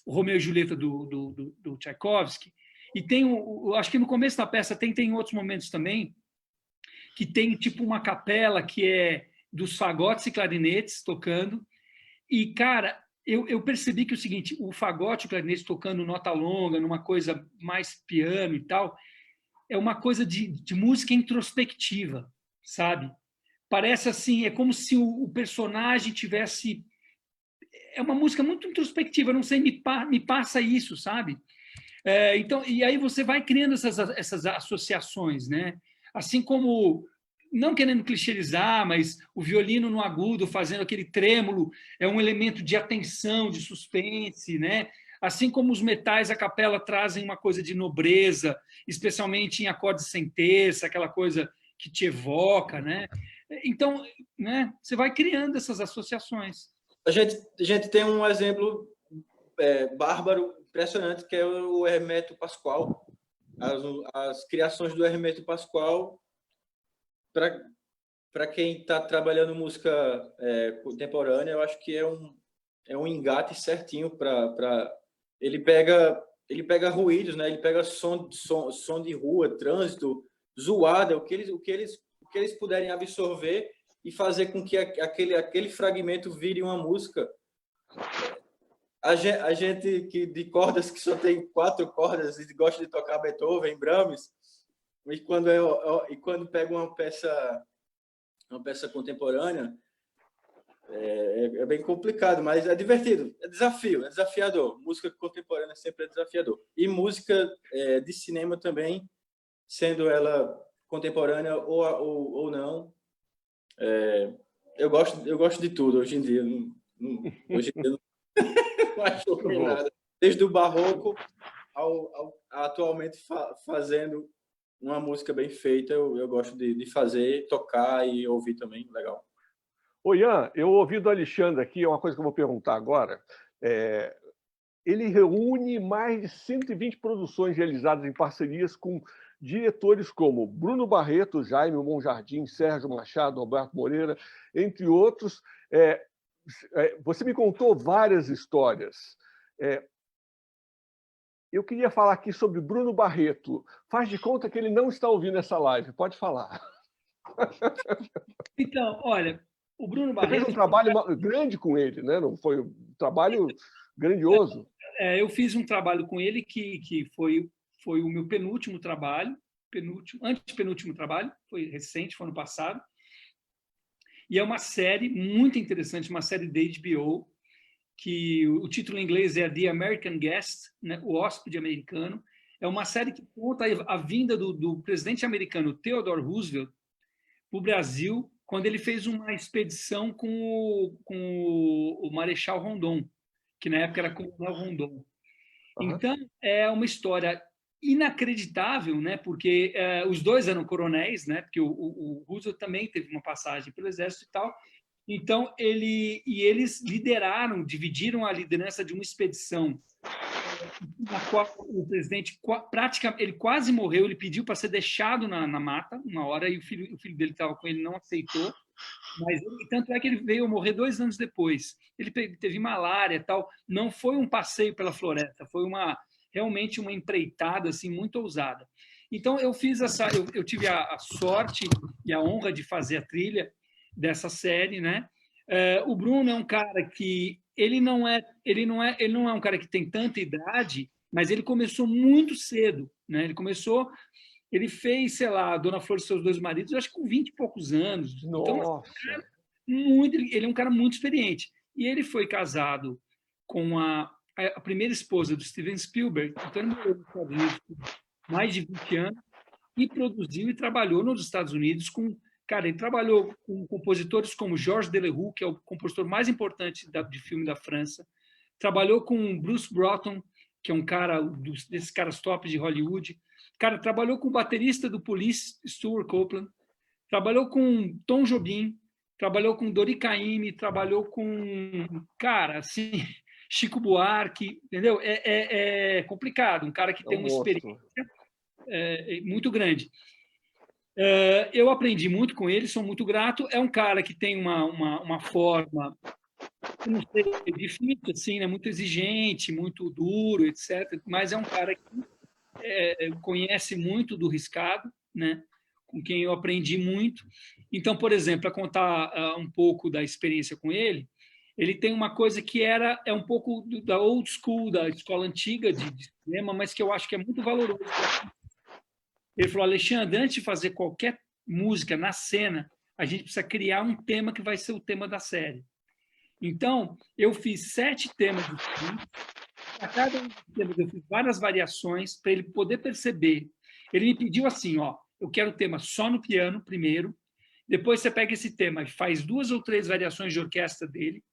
B: o Romeu e Julieta do Tchaikovsky, e acho que no começo da peça tem em outros momentos também, que tem tipo uma capela que é dos fagotes e clarinetes tocando, e, cara, eu percebi que é o seguinte, o fagote e o clarinete tocando nota longa, numa coisa mais piano e tal, é uma coisa de música introspectiva, sabe? Parece assim, é como se o personagem tivesse... É uma música muito introspectiva, não sei, me passa isso, sabe? Então, e aí você vai criando essas associações, né? Assim como, não querendo clichêizar, mas o violino no agudo, fazendo aquele trêmulo, é um elemento de atenção, de suspense, né? Assim como os metais a capela trazem uma coisa de nobreza, especialmente em acordes sem terça, aquela coisa que te evoca, né? Então, né, você vai criando essas associações.
D: A gente tem um exemplo bárbaro, impressionante, que é o Hermeto Pascoal. As criações do Hermeto Pascoal, para quem está trabalhando música contemporânea, eu acho que é um engate certinho para... Ele pega ruídos, né? Ele pega som de rua, trânsito, zoada, o que eles puderem absorver e fazer com que aquele fragmento vire uma música. A gente de cordas que só tem 4 cordas e gosta de tocar Beethoven, Brahms, e quando pega uma peça contemporânea, é bem complicado, mas é divertido, é desafiador. Música contemporânea sempre é desafiador. E música de cinema também, sendo ela contemporânea ou não. Eu gosto de tudo hoje em dia. Hoje em dia não acho nada. Desde o barroco atualmente fazendo uma música bem feita, eu gosto de fazer, tocar e ouvir também, legal.
A: Ô Ian, eu ouvi do Alexandre aqui, é uma coisa que eu vou perguntar agora. Ele reúne mais de 120 produções realizadas em parcerias com diretores como Bruno Barreto, Jaime Monjardim, Sérgio Machado, Roberto Moreira, entre outros. Você me contou várias histórias. Eu queria falar aqui sobre Bruno Barreto. Faz de conta que ele não está ouvindo essa live. Pode falar.
B: Então, olha, o Bruno Barreto...
A: Você fez um trabalho grande com ele, né? Não foi um trabalho grandioso.
B: Eu fiz um trabalho com ele que foi o meu penúltimo trabalho, antepenúltimo trabalho, foi recente, foi ano passado. E é uma série muito interessante, uma série da HBO, que o título em inglês é The American Guest, né? O Hóspede Americano. É uma série que conta a vinda do presidente americano Theodore Roosevelt para o Brasil, quando ele fez uma expedição com o Marechal Rondon, que na época era Coronel Rondon. Então, é uma história inacreditável, né? Porque os dois eram coronéis, né? Porque o Roosevelt também teve uma passagem pelo Exército e tal. Então, eles dividiram a liderança de uma expedição na qual o presidente praticamente ele quase morreu, ele pediu para ser deixado na mata uma hora e o filho dele estava com ele, não aceitou, mas tanto é que ele veio morrer 2 anos depois. Ele teve malária e tal, não foi um passeio pela floresta, foi realmente uma empreitada assim muito ousada. Então eu tive a sorte e a honra de fazer a trilha dessa série, né? O Bruno é um cara que ele não é um cara que tem tanta idade, mas ele começou muito cedo, né? Ele fez, sei lá, Dona Flor e seus dois maridos, eu acho que com 20 e poucos anos. Então,
A: Nossa!
B: ele é um cara muito experiente. E ele foi casado com a primeira esposa do Steven Spielberg, então ele morou nos Estados Unidos por mais de 20 anos e produziu e trabalhou nos Estados Unidos com... Cara, ele trabalhou com compositores como Georges Delerue, que é o compositor mais importante de filme da França. Trabalhou com Bruce Broughton, que é um cara desses caras top de Hollywood. Cara, trabalhou com o baterista do Police, Stuart Copeland. Trabalhou com Tom Jobim. Trabalhou com Dori Caymmi. Trabalhou com, cara, assim, Chico Buarque, entendeu? É complicado. Um cara que tem uma experiência muito grande. Eu aprendi muito com ele, sou muito grato. É um cara que tem uma forma, não sei, difícil, assim, né? Muito exigente, muito duro, etc. Mas é um cara que conhece muito do riscado, né? Com quem eu aprendi muito. Então, por exemplo, para contar um pouco da experiência com ele, ele tem uma coisa que é um pouco da old school, da escola antiga de cinema, mas que eu acho que é muito valoroso. Ele falou: Alexandre, antes de fazer qualquer música na cena, a gente precisa criar um tema que vai ser o tema da série. Então, eu fiz 7 temas do filme. A cada um dos temas eu fiz várias variações para ele poder perceber. Ele me pediu assim, ó, eu quero o tema só no piano primeiro, depois você pega esse tema e faz 2 ou 3 variações de orquestra dele,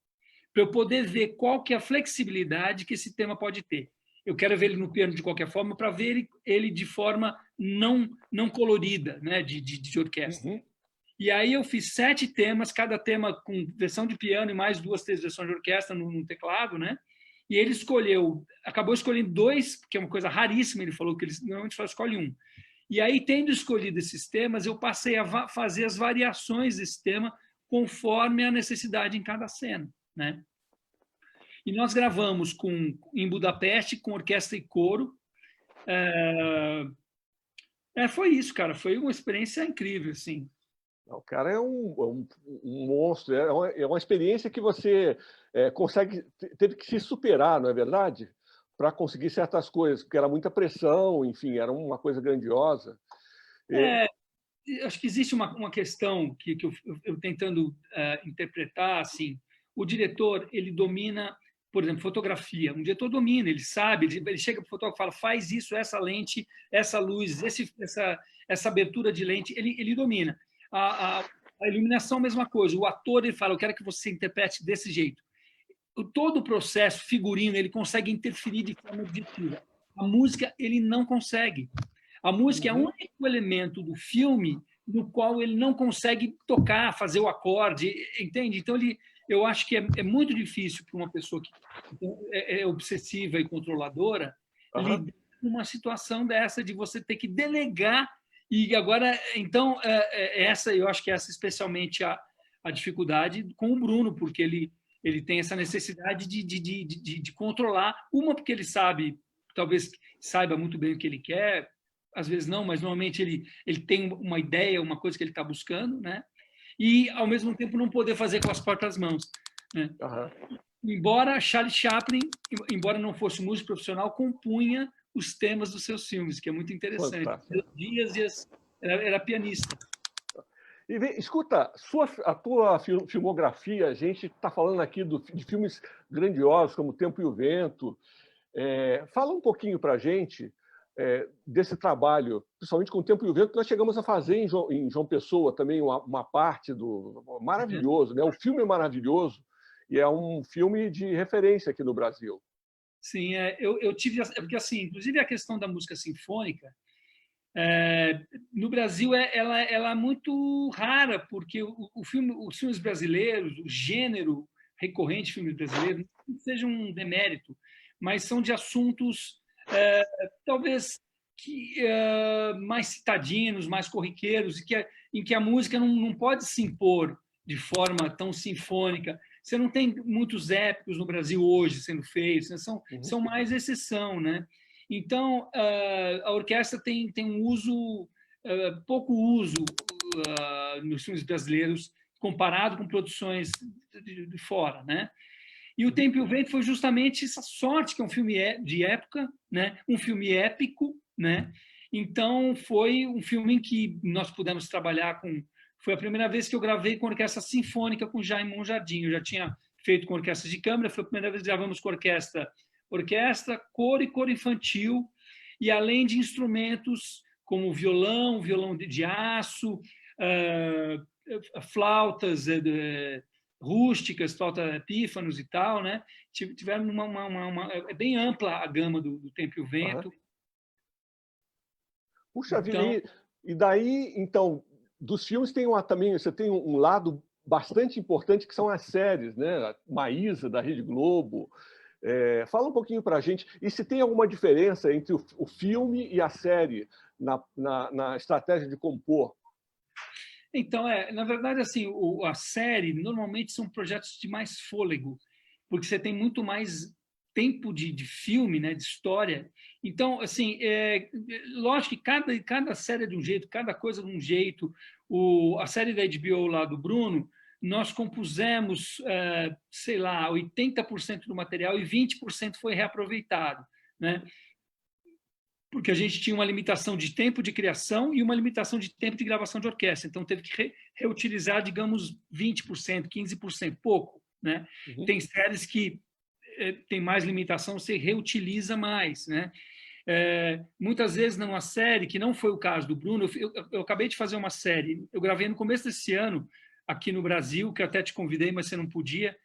B: para eu poder ver qual que é a flexibilidade que esse tema pode ter. Eu quero ver ele no piano de qualquer forma, para ver ele de forma não colorida, né, de orquestra.
A: Uhum.
B: E aí eu fiz 7 temas, cada tema com versão de piano e mais 2, 3 versões de orquestra no teclado, né? E ele acabou escolhendo 2, que é uma coisa raríssima, ele falou que ele normalmente só escolhe 1. E aí, tendo escolhido esses temas, eu passei a fazer as variações desse tema conforme a necessidade em cada cena, né? E nós gravamos em Budapeste, com orquestra e coro. Foi isso, cara. Foi uma experiência incrível, assim.
A: O cara é um monstro, é uma experiência que você teve que se superar, não é verdade? Para conseguir certas coisas, porque era muita pressão, enfim, era uma coisa grandiosa.
B: Acho que existe uma questão que eu tentando interpretar, assim, o diretor, ele domina, por exemplo, fotografia. Um diretor domina, ele sabe, ele chega para o fotógrafo e fala, faz isso, essa lente, essa luz, essa abertura de lente, ele domina. A iluminação, mesma coisa. O ator, ele fala, eu quero que você interprete desse jeito. Todo o processo, figurino, ele consegue interferir de forma objetiva. A música, ele não consegue. A música é o único elemento do filme no qual ele não consegue tocar, fazer o acorde, entende? Então, eu acho que é muito difícil para uma pessoa que é obsessiva e controladora lidar com uma situação dessa, de você ter que delegar. E agora, então, eu acho que essa especialmente a dificuldade com o Bruno, porque ele tem essa necessidade de controlar, porque ele sabe, talvez saiba muito bem o que ele quer, às vezes não, mas normalmente ele tem uma ideia, uma coisa que ele está buscando, né? E, ao mesmo tempo, não poder fazer com as próprias mãos, né? Embora Charlie Chaplin, embora não fosse músico profissional, compunha os temas dos seus filmes, que é muito interessante. Dias era pianista.
A: E escuta, a tua filmografia, a gente está falando aqui de filmes grandiosos, como O Tempo e o Vento. Fala um pouquinho para a gente desse trabalho, principalmente com O Tempo e o Vento, que nós chegamos a fazer em João Pessoa também, uma parte do... Maravilhoso, né? O filme é maravilhoso e é um filme de referência aqui no Brasil.
B: Sim, eu tive... Porque, assim, inclusive a questão da música sinfônica, no Brasil ela é muito rara, porque os filmes brasileiros, o gênero recorrente de filmes brasileiros, não seja um demérito, mas são de assuntos talvez mais citadinos, mais corriqueiros, em que a música não pode se impor de forma tão sinfônica. Você não tem muitos épicos no Brasil hoje sendo feitos, né? São mais exceção, né? Então, a orquestra tem um uso, pouco uso nos filmes brasileiros, comparado com produções de fora, né? E O Tempo e o Vento foi justamente essa sorte, que é um filme de época, né? Um filme épico, né? Então, foi um filme em que nós pudemos trabalhar com... Foi a primeira vez que eu gravei com orquestra sinfônica com Jaime Monjardim. Eu já tinha feito com orquestra de câmara, foi a primeira vez que gravamos com orquestra, coro e coro infantil, e além de instrumentos como violão, violão de aço, flautas rústicas, flauta pífanos e tal, né? Tiveram é bem ampla a gama do Tempo e o Vento.
A: Puxa vida, e daí, então, dos filmes tem também, você tem um lado bastante importante que são as séries, né? Maísa, da Rede Globo. Fala um pouquinho para a gente, e se tem alguma diferença entre o filme e a série na estratégia de compor?
B: Então, na verdade, assim, a série normalmente são projetos de mais fôlego, porque você tem muito mais tempo de filme, né, de história. Então, assim, lógico que cada série é de um jeito, cada coisa de um jeito. A série da HBO lá do Bruno, nós compusemos, sei lá, 80% do material e 20% foi reaproveitado, né? Porque a gente tinha uma limitação de tempo de criação e uma limitação de tempo de gravação de orquestra. Então, teve que reutilizar, digamos, 20%, 15%, pouco, né?
A: Uhum.
B: Tem séries que tem mais limitação, você reutiliza mais, né? Muitas vezes numa série, que não foi o caso do Bruno, eu acabei de fazer uma série, eu gravei no começo desse ano, aqui no Brasil, que eu até te convidei, mas você não podia,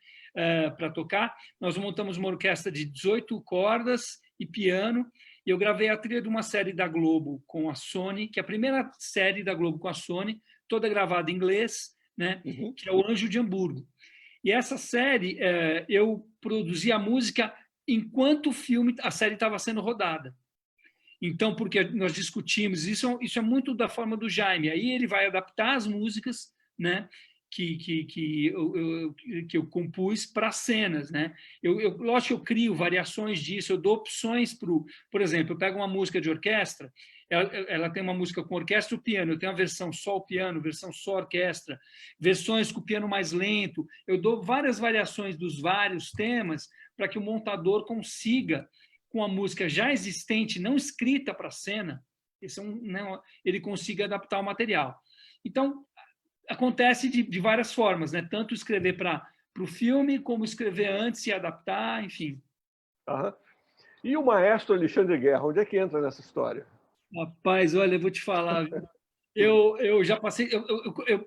B: para tocar. Nós montamos uma orquestra de 18 cordas e piano, e eu gravei a trilha de uma série da Globo com a Sony, que é a primeira série da Globo com a Sony, toda gravada em inglês, né?
A: Uhum.
B: Que é O Anjo de Hamburgo. E essa série, eu produzi a música enquanto a série estava sendo rodada. Então, porque nós discutimos, isso é muito da forma do Jaime, aí ele vai adaptar as músicas, né, que eu compus para cenas, né? Lógico que eu crio variações disso, eu dou opções por exemplo, eu pego uma música de orquestra, ela tem uma música com orquestra e piano, eu tenho a versão só o piano, versão só orquestra, versões com o piano mais lento, eu dou várias variações dos vários temas para que o montador consiga, com a música já existente, não escrita para a cena, ele consiga adaptar o material. Então, acontece de várias formas, né? Tanto escrever para o filme, como escrever antes e adaptar, enfim.
A: Uhum. E o maestro Alexandre Guerra, onde é que entra nessa história?
B: Rapaz, olha, eu vou te falar. Eu já passei...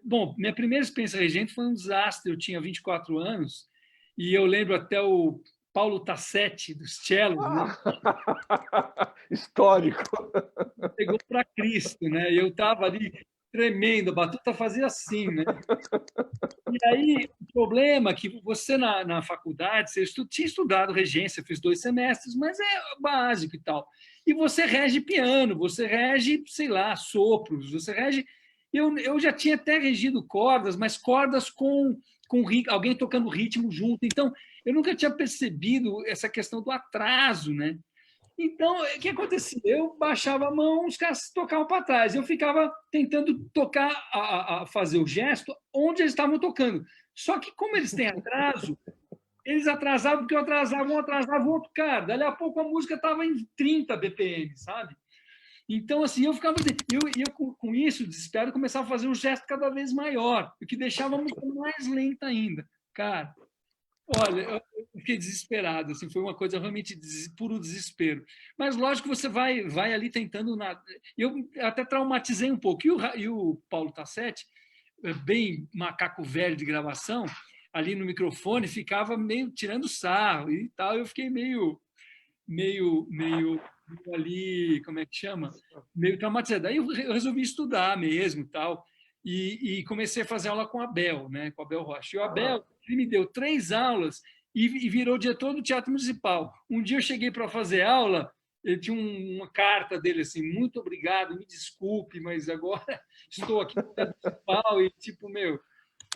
B: Bom, minha primeira experiência regente foi um desastre. Eu tinha 24 anos e eu lembro até o Paulo Tassetti, dos cellos, né?
A: Histórico.
B: Pegou para Cristo, né? E eu estava ali tremendo, a batuta fazia assim, né? E aí, o problema é que você, na faculdade, você tinha estudado regência, fiz 2 semestres, mas é básico e tal. E você rege piano, você rege, sei lá, sopros, você rege... Eu já tinha até regido cordas, mas cordas com alguém tocando ritmo junto. Então, eu nunca tinha percebido essa questão do atraso, né? Então, o que acontecia? Eu baixava a mão, os caras tocavam para trás. Eu ficava tentando tocar, fazer o gesto onde eles estavam tocando. Só que, como eles têm atraso, eles atrasavam, porque eu atrasava o outro cara. Dali a pouco a música estava em 30 BPM, sabe? Então, assim, eu ficava... com isso, desespero, começava a fazer um gesto cada vez maior, o que deixava a música mais lenta ainda. Cara, olha, eu fiquei desesperado, assim, foi uma coisa realmente puro desespero. Mas, lógico, você vai ali tentando... Eu até traumatizei um pouco. E o Paulo Tassetti, bem macaco velho de gravação, ali no microfone, ficava meio tirando sarro e tal. Eu fiquei meio ali, como é que chama? Meio traumatizado. Aí eu resolvi estudar mesmo tal. E comecei a fazer aula com a Abel, né? Com a Abel Rocha. E o Abel, ele me deu 3 aulas e virou diretor do Teatro Municipal. Um dia eu cheguei para fazer aula, ele tinha uma carta dele assim: muito obrigado, me desculpe, mas agora estou aqui no Teatro Municipal e, tipo,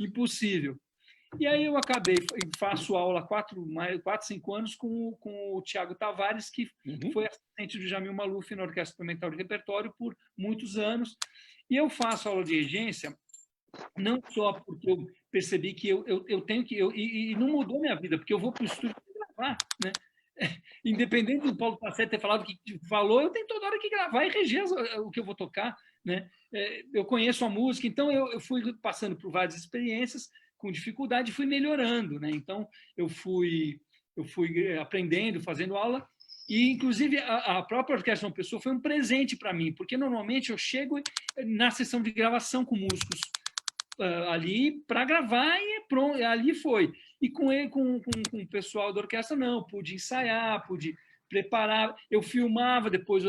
B: impossível. E aí eu faço aula há 4, 5 anos com o Tiago Tavares, que foi assistente do Jamil Maluf na Orquestra Experimental de Repertório por muitos anos. E eu faço aula de regência não só porque eu percebi que eu tenho que... E não mudou minha vida, porque eu vou para o estúdio gravar, né? Independente do Paulo Tassetti ter falado que falou, eu tenho toda hora que gravar e reger o que eu vou tocar, né? Eu conheço a música, então eu fui passando por várias experiências com dificuldade e fui melhorando, né? Então eu fui aprendendo, fazendo aula, e inclusive a própria Orquestra João Pessoa foi um presente para mim, porque normalmente eu chego na sessão de gravação com músicos ali para gravar e pronto, ali foi. E com o pessoal da orquestra, não, pude ensaiar, pude preparar, eu filmava depois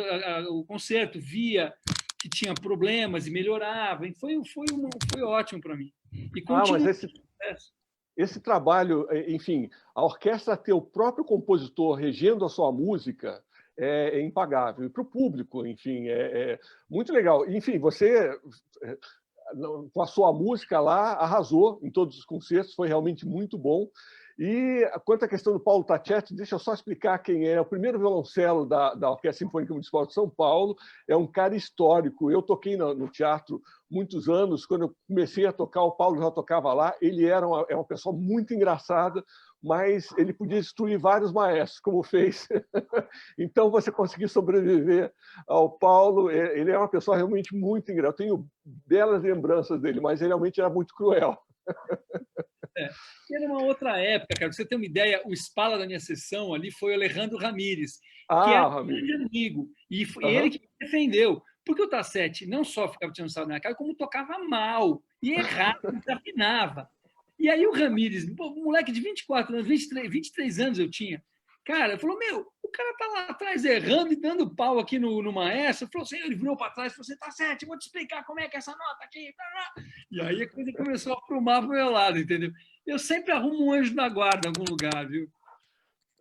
B: o concerto, via que tinha problemas e melhorava, e foi ótimo para mim. E
A: mas esse trabalho, enfim, a orquestra ter o próprio compositor regendo a sua música é impagável. E para o público, enfim, é muito legal. Enfim, você, com a sua música lá, arrasou em todos os concertos, foi realmente muito bom. E quanto à questão do Paulo Tassetti, deixa eu só explicar quem é. O primeiro violoncelo da Orquestra Sinfônica Municipal de São Paulo, é um cara histórico. Eu toquei no teatro muitos anos. Quando eu comecei a tocar, o Paulo já tocava lá. Ele é uma pessoa muito engraçada, mas ele podia destruir vários maestros, como fez. Então, você conseguir sobreviver ao Paulo, ele é uma pessoa realmente muito engraçada. Eu tenho belas lembranças dele, mas ele realmente era muito cruel.
B: Era uma outra época, cara. Pra você ter uma ideia, o espala da minha sessão ali foi o Alejandro Ramírez, que era um grande amigo. E ele que me defendeu. Porque o Tassetti não só ficava tirando sarro na minha cara, como tocava mal, e errado, desafinava. E aí o Ramírez, um moleque de 24 anos, 23 anos eu tinha, cara, falou, o cara tá lá atrás errando e dando pau aqui no maestro. Falou assim, ele virou para trás e falou assim, Tassetti, vou te explicar como é que é essa nota aqui. E aí a coisa começou a aprumar pro meu lado, entendeu? Eu sempre arrumo um anjo da guarda em algum lugar, viu?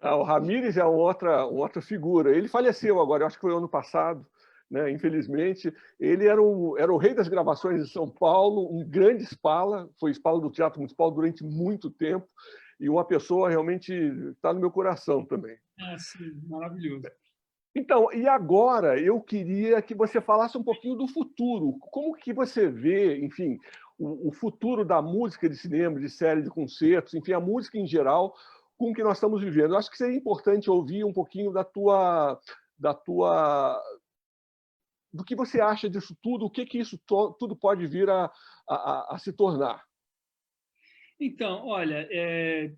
A: O Ramírez é outra figura. Ele faleceu agora, eu acho que foi ano passado, né? Infelizmente. Ele era o rei das gravações de São Paulo, um grande espala, foi espala do Teatro Municipal durante muito tempo, e uma pessoa realmente está no meu coração também.
B: Sim, maravilhoso.
A: Então, e agora eu queria que você falasse um pouquinho do futuro. Como que você vê, enfim, o futuro da música de cinema, de série, de concertos, enfim, a música em geral, com o que nós estamos vivendo? Eu acho que seria importante ouvir um pouquinho do que você acha disso tudo, o que isso tudo pode vir a se tornar.
B: Então, olha,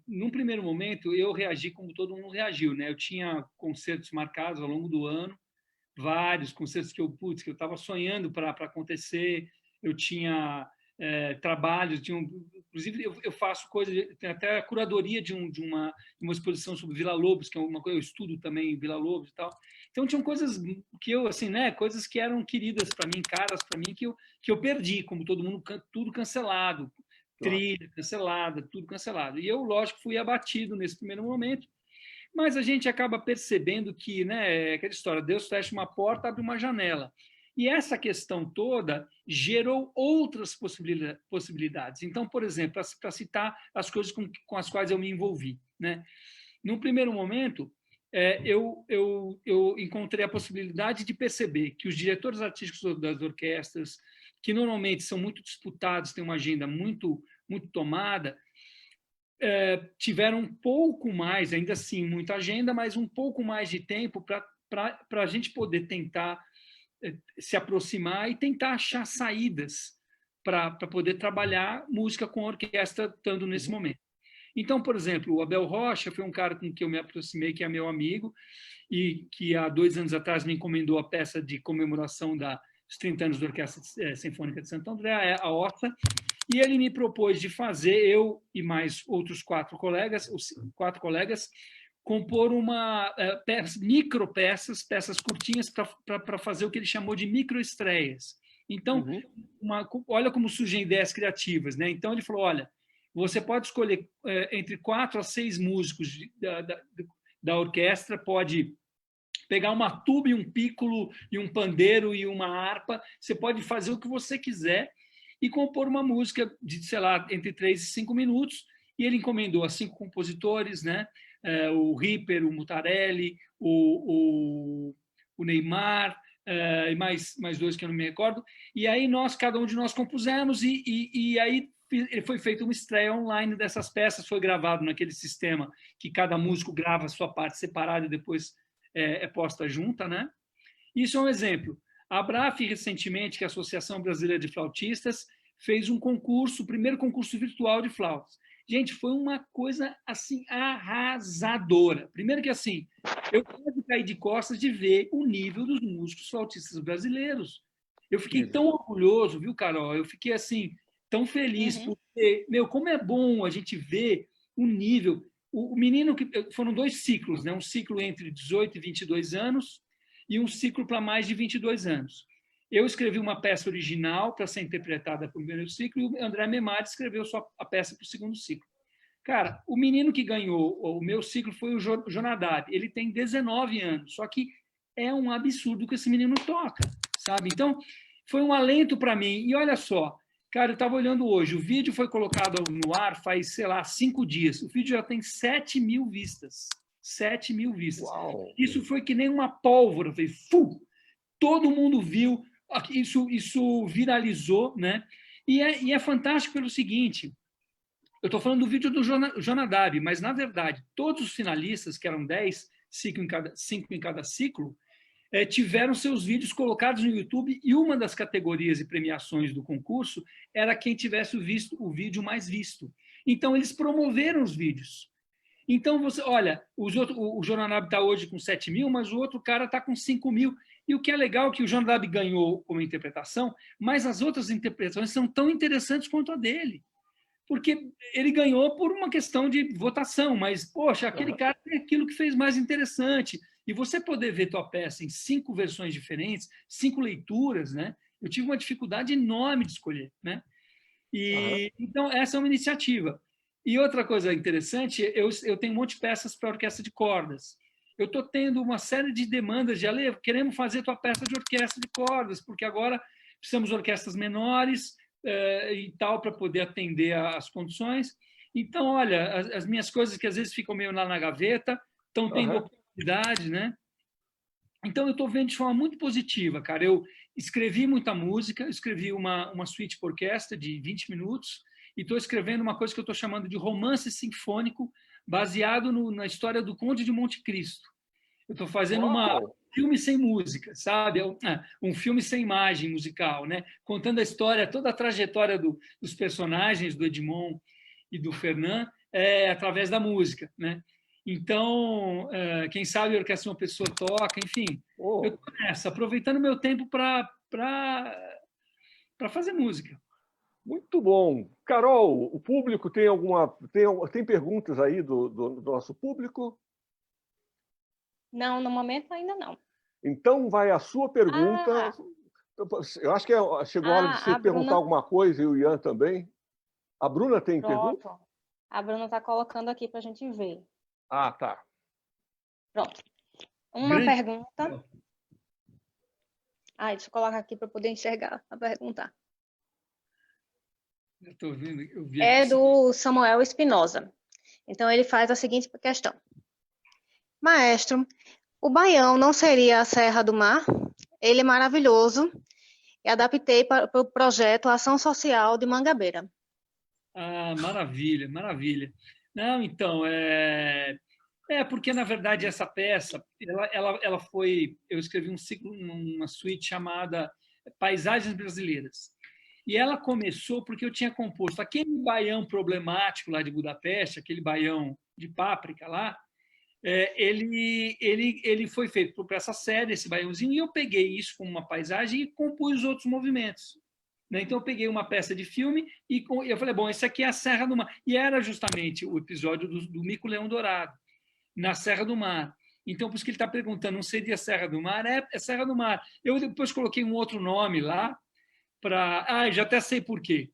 B: num primeiro momento eu reagi como todo mundo reagiu, né? Eu tinha concertos marcados ao longo do ano, vários concertos que eu estava sonhando para acontecer. Eu tinha trabalhos, inclusive eu faço coisas, tem até a curadoria de uma exposição sobre Vila Lobos, que é uma coisa eu estudo também Vila Lobos e tal. Então tinham coisas que eu assim, né, coisas que eram queridas para mim, caras para mim, que eu perdi, como todo mundo, tudo cancelado, trilha cancelada, tudo cancelado. E eu, lógico, fui abatido nesse primeiro momento. Mas a gente acaba percebendo que, né, aquela história, Deus fecha uma porta, abre uma janela. E essa questão toda gerou outras possibilidades. Então, por exemplo, para citar as coisas com as quais eu me envolvi, né? Num primeiro momento, eu encontrei a possibilidade de perceber que os diretores artísticos das orquestras, que normalmente são muito disputados, têm uma agenda muito tomada, tiveram um pouco mais, ainda assim, muita agenda, mas um pouco mais de tempo para a gente poder tentar se aproximar e tentar achar saídas para poder trabalhar música com a orquestra, estando nesse momento. Então, por exemplo, o Abel Rocha foi um cara com quem eu me aproximei, que é meu amigo, e que há 2 anos atrás me encomendou a peça de comemoração dos 30 anos da Orquestra Sinfônica de Santo André, a ORTA, e ele me propôs de fazer, eu e mais outros 4 colegas, compor peças curtinhas para fazer o que ele chamou de microestreias. Então, olha como surgem ideias criativas, né? Então, ele falou, olha, você pode escolher entre 4 a 6 músicos da orquestra, pode pegar uma tuba e um pícolo e um pandeiro e uma harpa, você pode fazer o que você quiser e compor uma música de, sei lá, entre 3 e 5 minutos, e ele encomendou a 5 compositores, né? O Ripper, o Mutarelli, o Neymar, e mais 2 que eu não me recordo, e aí cada um de nós compusemos, e aí foi feita uma estreia online dessas peças, foi gravado naquele sistema que cada músico grava a sua parte separada e depois é posta junta, né? Isso é um exemplo. A ABRAF, recentemente, que é a Associação Brasileira de Flautistas, fez um concurso, o primeiro concurso virtual de flautas. Gente, foi uma coisa, assim, arrasadora. Primeiro que, assim, eu quase caí de costas de ver o nível dos músicos flautistas brasileiros. Eu fiquei tão orgulhoso, viu, Carol? Eu fiquei, assim, tão feliz, porque, como é bom a gente ver o nível. O menino, foram 2 ciclos, né? Um ciclo entre 18 e 22 anos e um ciclo para mais de 22 anos. Eu escrevi uma peça original para ser interpretada para o primeiro ciclo e o André Memari escreveu a peça para o segundo ciclo. Cara, o menino que ganhou o meu ciclo foi o Jonadab. Ele tem 19 anos, só que é um absurdo que esse menino toca, sabe? Então, foi um alento para mim. E olha só, cara, eu estava olhando hoje, o vídeo foi colocado no ar faz, sei lá, 5 dias. O vídeo já tem 7.000 vistas. 7.000 vistas.
A: Uau.
B: Isso foi que nem uma pólvora. Todo mundo viu, isso viralizou, né? E é fantástico pelo seguinte, eu estou falando do vídeo do Jonadab, mas, na verdade, todos os finalistas, que eram 10, 5 em cada ciclo, tiveram seus vídeos colocados no YouTube, e uma das categorias e premiações do concurso era quem tivesse o vídeo mais visto. Então, eles promoveram os vídeos. Então, você olha, o Jonadab está hoje com 7.000, mas o outro cara está com 5.000. E o que é legal é que o Jonadab ganhou como interpretação, mas as outras interpretações são tão interessantes quanto a dele. Porque ele ganhou por uma questão de votação, mas, poxa, aquele cara tem aquilo que fez mais interessante. E você poder ver tua peça em 5 versões diferentes, 5 leituras, né? Eu tive uma dificuldade enorme de escolher, né? Então, essa é uma iniciativa. E outra coisa interessante, eu tenho um monte de peças para orquestra de cordas. Eu estou tendo uma série de demandas de, Ale, queremos fazer tua peça de orquestra de cordas, porque agora precisamos de orquestras menores e tal, para poder atender às condições. Então, olha, as minhas coisas que às vezes ficam meio lá na gaveta, estão tendo oportunidade, né? Então, eu estou vendo de forma muito positiva, cara. Eu escrevi muita música, escrevi uma suíte para orquestra de 20 minutos, e estou escrevendo uma coisa que eu estou chamando de romance sinfônico, baseado na história do Conde de Monte Cristo. Eu estou fazendo um filme sem música, sabe? Um filme sem imagem musical, né? Contando a história, toda a trajetória dos personagens, do Edmond e do Fernand, através da música, né? Então, quem sabe a orquestra uma pessoa toca, enfim. Eu estou nessa, aproveitando meu tempo para fazer música.
A: Muito bom. Carol, o público tem perguntas aí do nosso público?
C: Não, no momento ainda não.
A: Então, vai a sua pergunta. Eu acho que chegou a hora de você perguntar alguma coisa, e o Ian também. A Bruna tem pergunta?
C: A Bruna está colocando aqui para a gente ver.
A: Ah, tá.
C: Pronto. Uma pergunta. Deixa eu colocar aqui para poder enxergar a pergunta.
B: Eu tô vendo, eu vi
C: do Samuel Espinosa. Então, ele faz a seguinte questão. Maestro, o Baião não seria a Serra do Mar? Ele é maravilhoso e adaptei para o projeto Ação Social de Mangabeira.
B: Maravilha, maravilha. Não, então, porque, na verdade, essa peça, ela foi... Eu escrevi um ciclo, uma suíte chamada Paisagens Brasileiras. E ela começou porque eu tinha composto aquele baião problemático lá de Budapeste, aquele baião de Páprica lá, ele foi feito para essa série, esse baiãozinho, e eu peguei isso como uma paisagem e compus os outros movimentos. Né? Então, eu peguei uma peça de filme e eu falei, bom, esse aqui é a Serra do Mar. E era justamente o episódio do Mico-Leão Dourado, na Serra do Mar. Então, por isso que ele está perguntando, não seria Serra do Mar? É Serra do Mar. Eu depois coloquei um outro nome lá, já até sei por quê.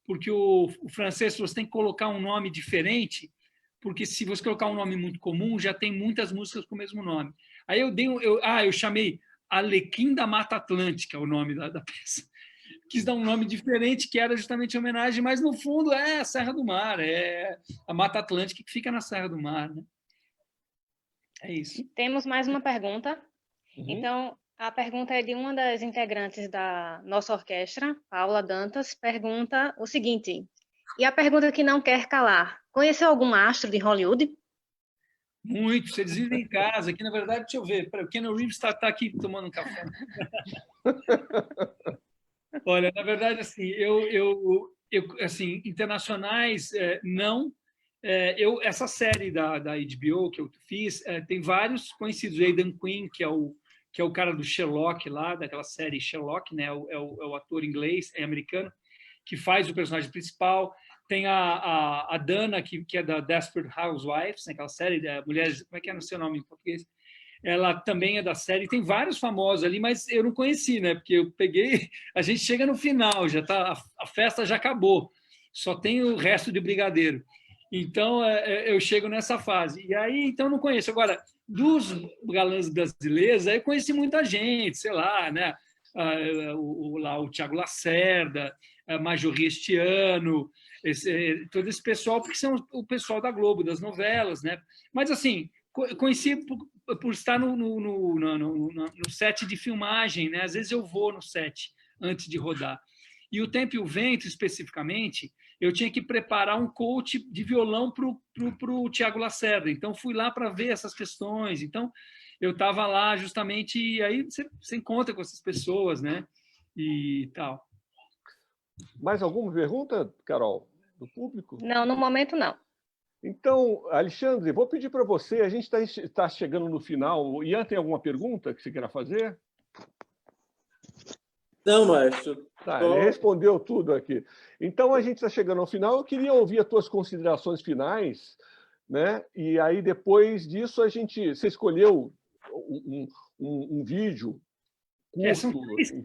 B: Porque o francês, você tem que colocar um nome diferente, porque se você colocar um nome muito comum, já tem muitas músicas com o mesmo nome. Aí eu chamei Alequim da Mata Atlântica, o nome da peça. Quis dar um nome diferente, que era justamente em homenagem, mas no fundo é a Serra do Mar, é a Mata Atlântica que fica na Serra do Mar, né? É isso.
C: Temos mais uma pergunta. Então, a pergunta é de uma das integrantes da nossa orquestra, Paula Dantas, pergunta o seguinte: E a pergunta que não quer calar. Conheceu algum astro de Hollywood?
B: Muito. Eles vivem em casa. Aqui, na verdade, deixa eu ver. O Keanu Reeves está aqui tomando um café. Olha, na verdade, assim, assim, internacionais, não. Essa série da HBO que eu fiz, tem vários conhecidos. Aidan Quinn, que é o cara do Sherlock lá, daquela série Sherlock, né? É o ator inglês, americano, que faz o personagem principal. Tem a Dana, que é da Desperate Housewives, né? Aquela série de mulheres... Como é que é o seu nome em português? Ela também é da série. Tem vários famosos ali, mas eu não conheci, né? Porque eu peguei... A gente chega no final, já tá, a festa já acabou. Só tem o resto de brigadeiro. Então, eu chego nessa fase. E aí, então, não conheço. Agora, dos galãs brasileiros, aí eu conheci muita gente, sei lá, né? O Thiago Lacerda, a Major este ano, todo esse pessoal, porque são o pessoal da Globo, das novelas, né? Mas, assim, conheci por estar no set de filmagem, né? Às vezes eu vou no set antes de rodar. E o Tempo e o Vento, especificamente, eu tinha que preparar um coach de violão para o Thiago Lacerda. Então, fui lá para ver essas questões. Então, eu estava lá justamente... E aí você encontra com essas pessoas, né? E tal.
A: Mais alguma pergunta, Carol, do público?
C: Não, no momento não.
A: Então, Alexandre, vou pedir para você, a gente está chegando no final. O Ian tem alguma pergunta que você queira fazer?
D: Não, maestro.
A: Tá, ele respondeu tudo aqui. Então, a gente está chegando ao final. Eu queria ouvir as tuas considerações finais, né? E aí, depois disso, você escolheu um vídeo curto.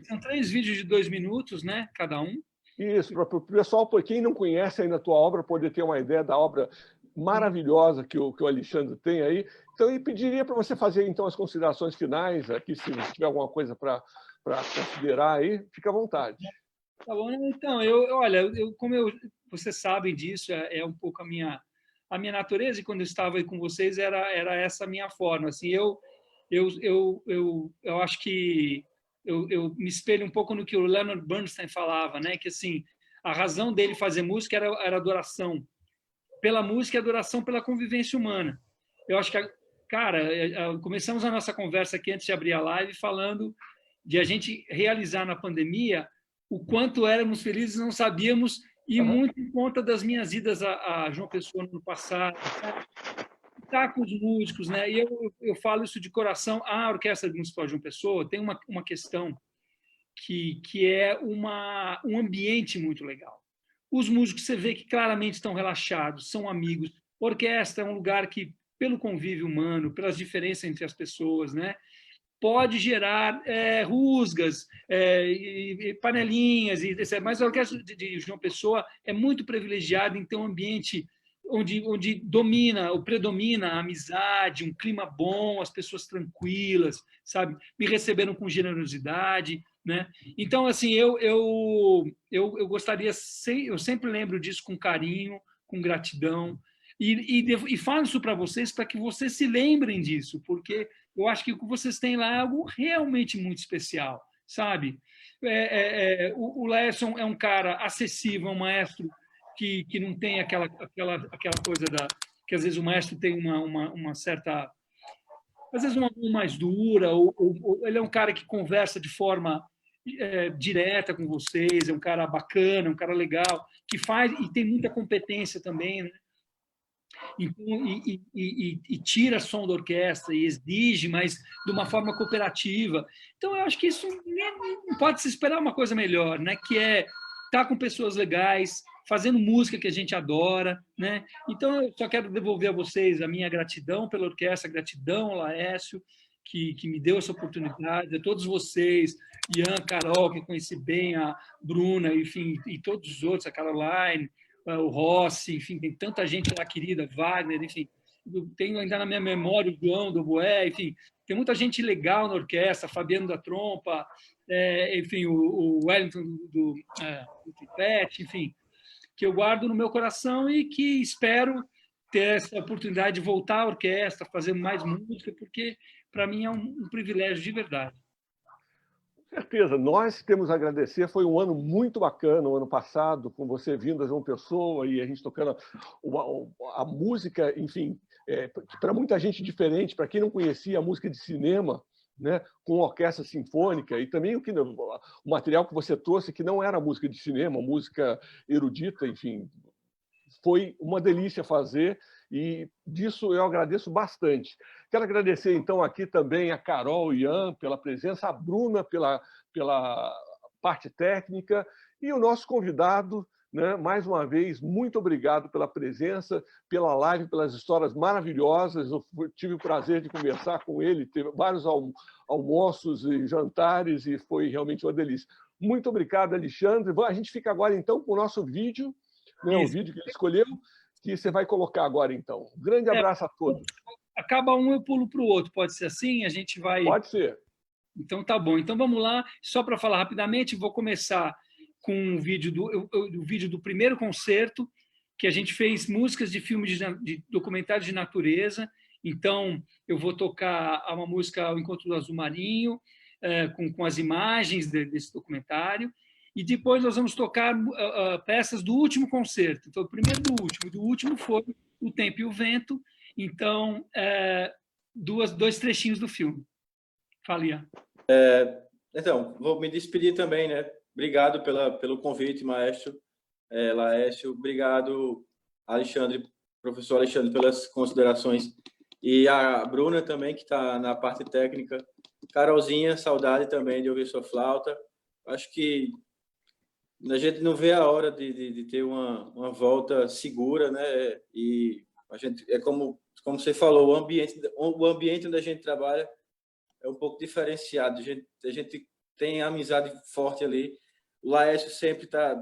B: São 3 vídeos de 2 minutos, né? Cada um.
A: Isso, para o pessoal, por quem não conhece ainda a tua obra, poder ter uma ideia da obra maravilhosa que o Alexandre tem aí. Então, eu pediria para você fazer, então, as considerações finais aqui, se tiver alguma coisa para considerar aí, fica à vontade.
B: Tá bom, então, vocês sabem disso, é um pouco a minha natureza, e quando eu estava aí com vocês, era essa a minha forma. Assim, eu acho que eu me espelho um pouco no que o Leonard Bernstein falava, né? Que assim, a razão dele fazer música era adoração pela música e adoração pela convivência humana. Eu acho que, cara, começamos a nossa conversa aqui antes de abrir a live falando de a gente realizar na pandemia o quanto éramos felizes, não sabíamos, e muito em conta das minhas idas a João Pessoa no passado, estar com os músicos, né? E eu falo isso de coração. A Orquestra Municipal de João Pessoa tem uma questão que é um ambiente muito legal. Os músicos, você vê que claramente estão relaxados, são amigos. Orquestra é um lugar que, pelo convívio humano, pelas diferenças entre as pessoas, né, pode gerar rusgas, e panelinhas, mas a Orquestra de João Pessoa é muito privilegiada em ter um ambiente onde predomina a amizade, um clima bom, as pessoas tranquilas, sabe? Me receberam com generosidade, né? Então, assim, eu gostaria, eu sempre lembro disso com carinho, com gratidão, e falo isso para vocês para que vocês se lembrem disso, porque eu acho que o que vocês têm lá é algo realmente muito especial, sabe? O Laerson é um cara acessível, um maestro que não tem aquela coisa que às vezes o maestro tem uma certa... Às vezes uma mais dura, ou ele é um cara que conversa de forma direta com vocês, é um cara bacana, um cara legal, que faz e tem muita competência também, né? Então, e tira som da orquestra e exige, mas de uma forma cooperativa. Então, eu acho que isso não pode se esperar uma coisa melhor, né? Que é estar com pessoas legais, fazendo música que a gente adora, né? Então, eu só quero devolver a vocês a minha gratidão pela orquestra, gratidão ao Laércio, que me deu essa oportunidade, a todos vocês, Ian, Carol, que conheci bem, a Bruna, enfim, e todos os outros, a Caroline, o Rossi, enfim, tem tanta gente lá querida, Wagner, enfim, eu tenho ainda na minha memória o João do Boé, enfim, tem muita gente legal na orquestra, Fabiano da Trompa, enfim, o Wellington do Tripete, enfim, que eu guardo no meu coração e que espero ter essa oportunidade de voltar à orquestra, fazer mais música, porque para mim é um privilégio de verdade.
A: certeza. Nós temos a agradecer. Foi um ano muito bacana, o ano passado, com você vindo a João Pessoa e a gente tocando a música, enfim, para muita gente diferente, para quem não conhecia a música de cinema, né, com orquestra sinfônica, e também o material que você trouxe, que não era música de cinema, música erudita, enfim, foi uma delícia fazer, e disso eu agradeço bastante. Quero agradecer, então, aqui também a Carol e Ian pela presença, a Bruna pela parte técnica, e o nosso convidado, né, mais uma vez, muito obrigado pela presença, pela live, pelas histórias maravilhosas. Eu tive o prazer de conversar com ele, teve vários almoços e jantares, e foi realmente uma delícia. Muito obrigado, Alexandre. A gente fica agora, então, com o nosso vídeo, né, o vídeo que ele escolheu, que você vai colocar agora, então. Um grande abraço a todos.
B: Acaba um, eu pulo para o outro. Pode ser assim? A gente vai...
A: Pode ser.
B: Então, tá bom. Então, vamos lá. Só para falar rapidamente, vou começar com um vídeo do primeiro concerto, que a gente fez músicas de filmes de documentários de natureza. Então, eu vou tocar uma música, O Encontro do Azul Marinho, com as imagens desse documentário. E depois nós vamos tocar peças do último concerto. Então, o primeiro do último foi O Tempo e o Vento. Então, dois trechinhos do filme. Fala, Ian.
D: Então, vou me despedir também, né? Obrigado pelo convite, maestro Laércio. Obrigado, Alexandre, professor Alexandre, pelas considerações. E a Bruna também, que está na parte técnica. Carolzinha, saudade também de ouvir sua flauta. Acho que a gente não vê a hora de ter uma volta segura, né? E a gente, como você falou, o ambiente onde a gente trabalha é um pouco diferenciado. A gente tem amizade forte ali. O Laércio sempre está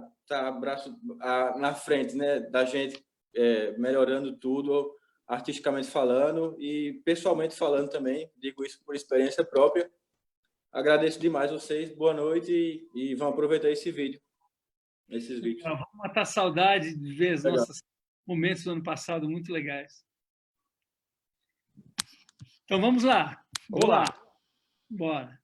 D: braço na frente, né, da gente, melhorando tudo, artisticamente falando e pessoalmente falando também. Digo isso por experiência própria. Agradeço demais vocês. Boa noite e vamos aproveitar esses vídeos.
B: Vamos matar saudade de ver os nossos momentos do ano passado muito legais. Então, vamos lá. Vou lá. Bora.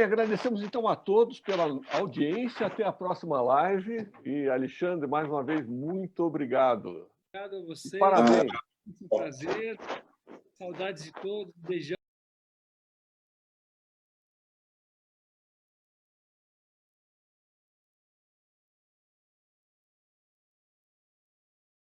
A: agradecemos então a todos pela audiência. Até a próxima live. E, Alexandre, mais uma vez, muito obrigado.
B: Obrigado a você.
A: Parabéns.
B: Foi um prazer. Saudades de todos. Beijão.